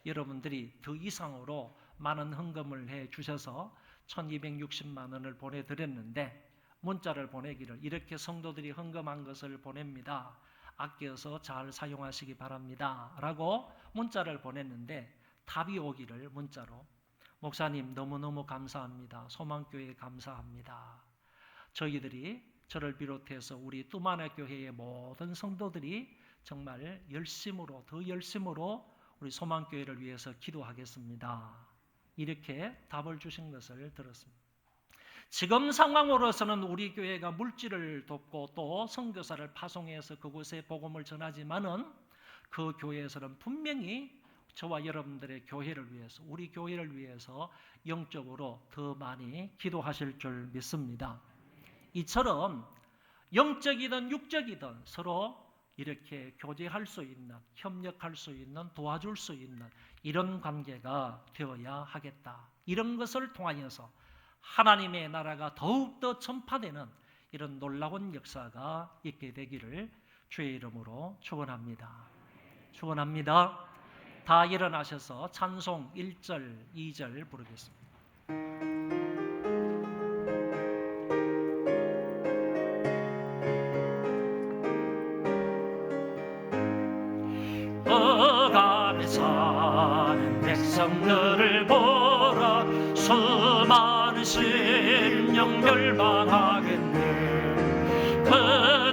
여러분들이 더 이상으로 많은 헌금을 해 주셔서 1260만 원을 보내드렸는데 문자를 보내기를 이렇게 성도들이 헌금한 것을 보냅니다. 아껴서 잘 사용하시기 바랍니다 라고 문자를 보냈는데 답이 오기를 문자로 목사님 너무너무 감사합니다. 소망교회 감사합니다. 저희들이 저를 비롯해서 우리 뚜마나 교회의 모든 성도들이 정말 열심으로 더 열심으로 우리 소망교회를 위해서 기도하겠습니다. 이렇게 답을 주신 것을 들었습니다. 지금 상황으로서는 우리 교회가 물질을 돕고 또 선교사를 파송해서 그곳에 복음을 전하지만은 그 교회에서는 분명히 저와 여러분들의 교회를 위해서 우리 교회를 위해서 영적으로 더 많이 기도하실 줄 믿습니다. 이처럼 영적이든 육적이든 서로 이렇게 교제할 수 있는, 협력할 수 있는, 도와줄 수 있는 이런 관계가 되어야 하겠다. 이런 것을 통하여서 하나님의 나라가 더욱더 전파되는 이런 놀라운 역사가 있게 되기를 주의 이름으로 축원합니다. 축원합니다. 다 일어나셔서 찬송 1절, 2절 부르겠습니다. 어감에 사는 백성들을 보라 수많은 심령 멸망하겠네 그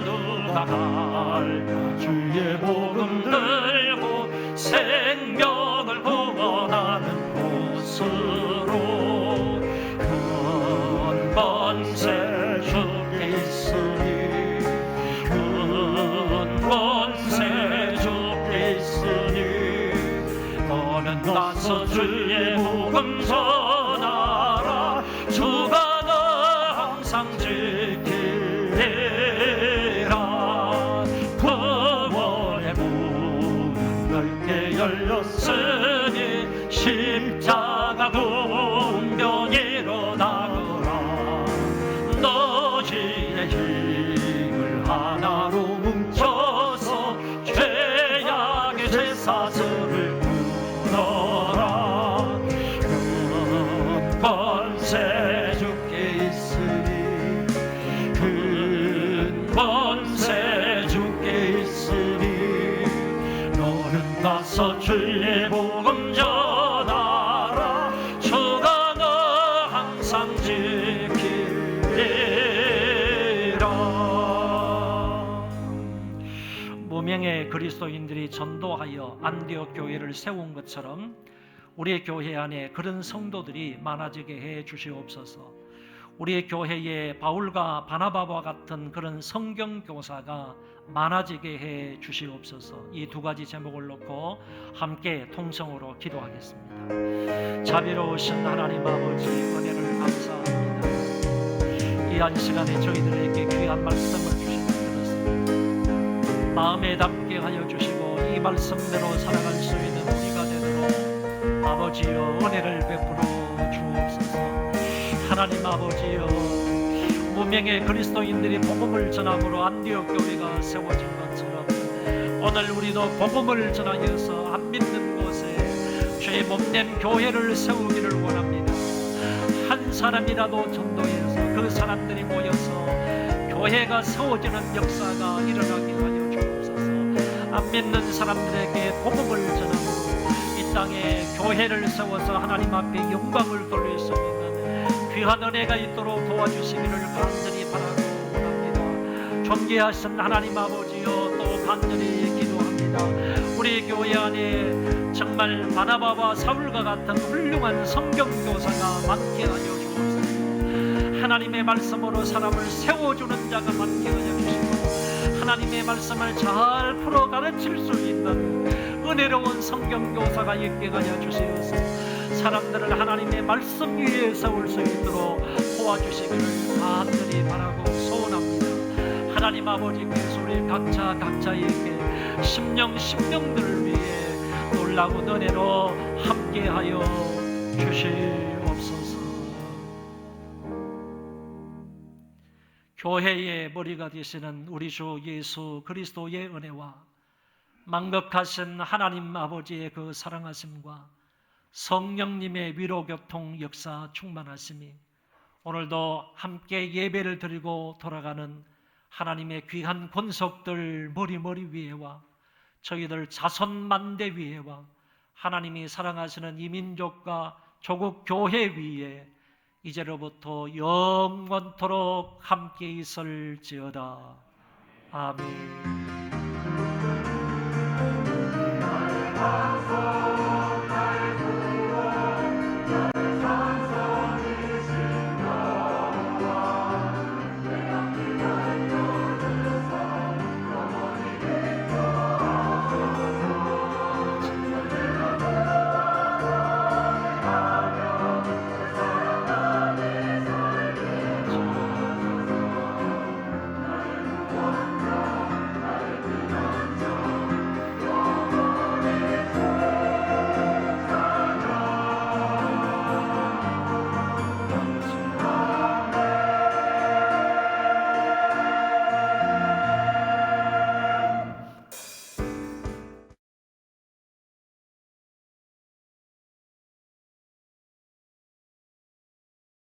누가 갈까 주의 복음 들고 생명을 구원하는 곳으로 큰 권세 주께 있으니 큰 권세 주께 있으니 너는 가서 주의 복음 전하라 주가 너 항상 지키리라 구원의 문 넓게 열렸으니 십자가 분명 일어나거라 너희 사슬을 끊어라. 큰 권세 주께 있으니 큰 권세 주께 있으니 너는 가서 주의 복음 전하라. 주가 너 항상 지키리라. 무명의 그리스도인들이 전도하여 안디옥 교회를 세운 것처럼 우리의 교회 안에 그런 성도들이 많아지게 해 주시옵소서. 우리의 교회에 바울과 바나바와 같은 그런 성경 교사가 많아지게 해 주시옵소서. 이 두 가지 제목을 놓고 함께 통성으로 기도하겠습니다. 자비로우신 하나님 아버지, 은혜를 감사합니다. 이 한 시간에 저희들에게 귀한 말씀을 주시는 그렇습니다. 마음에 담게 하여 주시고 이 말씀대로 살아갈 수 있는 우리가 되도록 아버지여 은혜를 베풀어 주옵소서. 하나님 아버지여, 무명의 그리스도인들이 복음을 전함으로 안디옥 교회가 세워진 것처럼 오늘 우리도 복음을 전하여서 안 믿는 곳에 죄 몸된 교회를 세우기를 원합니다. 한 사람이라도 전도해서 그 사람들이 모여서 교회가 세워지는 역사가 일어나게 하여 주옵소서. 안 믿는 사람들에게 복음을 전함으로 이 땅에 교회를 세워서 하나님 앞에 영광을 돌릴 수 있는 귀한 은혜가 있도록 도와주시기를 간절히 바라고 원합니다. 존귀하신 하나님 아버지여, 또 간절히 기도합니다. 우리 교회 안에 정말 바나바와 사울과 같은 훌륭한 성경교사가 많게 하여 주옵소서. 하나님의 말씀으로 사람을 세워주는 자가 많게 하여 주시고 하나님의 말씀을 잘 풀어 가르칠 수 있는 은혜로운 성경교사가 있게 하여 주시옵소서. 사람들을 하나님의 말씀 위에 세울 수 있도록 도와주시기를 간절히 바라고 소원합니다. 하나님 아버지께서 우리 각자에게 심령들을 위해 놀라운 은혜로 함께하여 주시옵소서. 교회의 머리가 되시는 우리 주 예수 그리스도의 은혜와 만극하신 하나님 아버지의 그 사랑하심과 성령님의 위로교통 역사 충만하심이 오늘도 함께 예배를 드리고 돌아가는 하나님의 귀한 권속들 머리 위에와 저희들 자손만대 위에와 하나님이 사랑하시는 이민족과 조국 교회 위에 이제로부터 영원토록 함께 있을지어다. 아멘.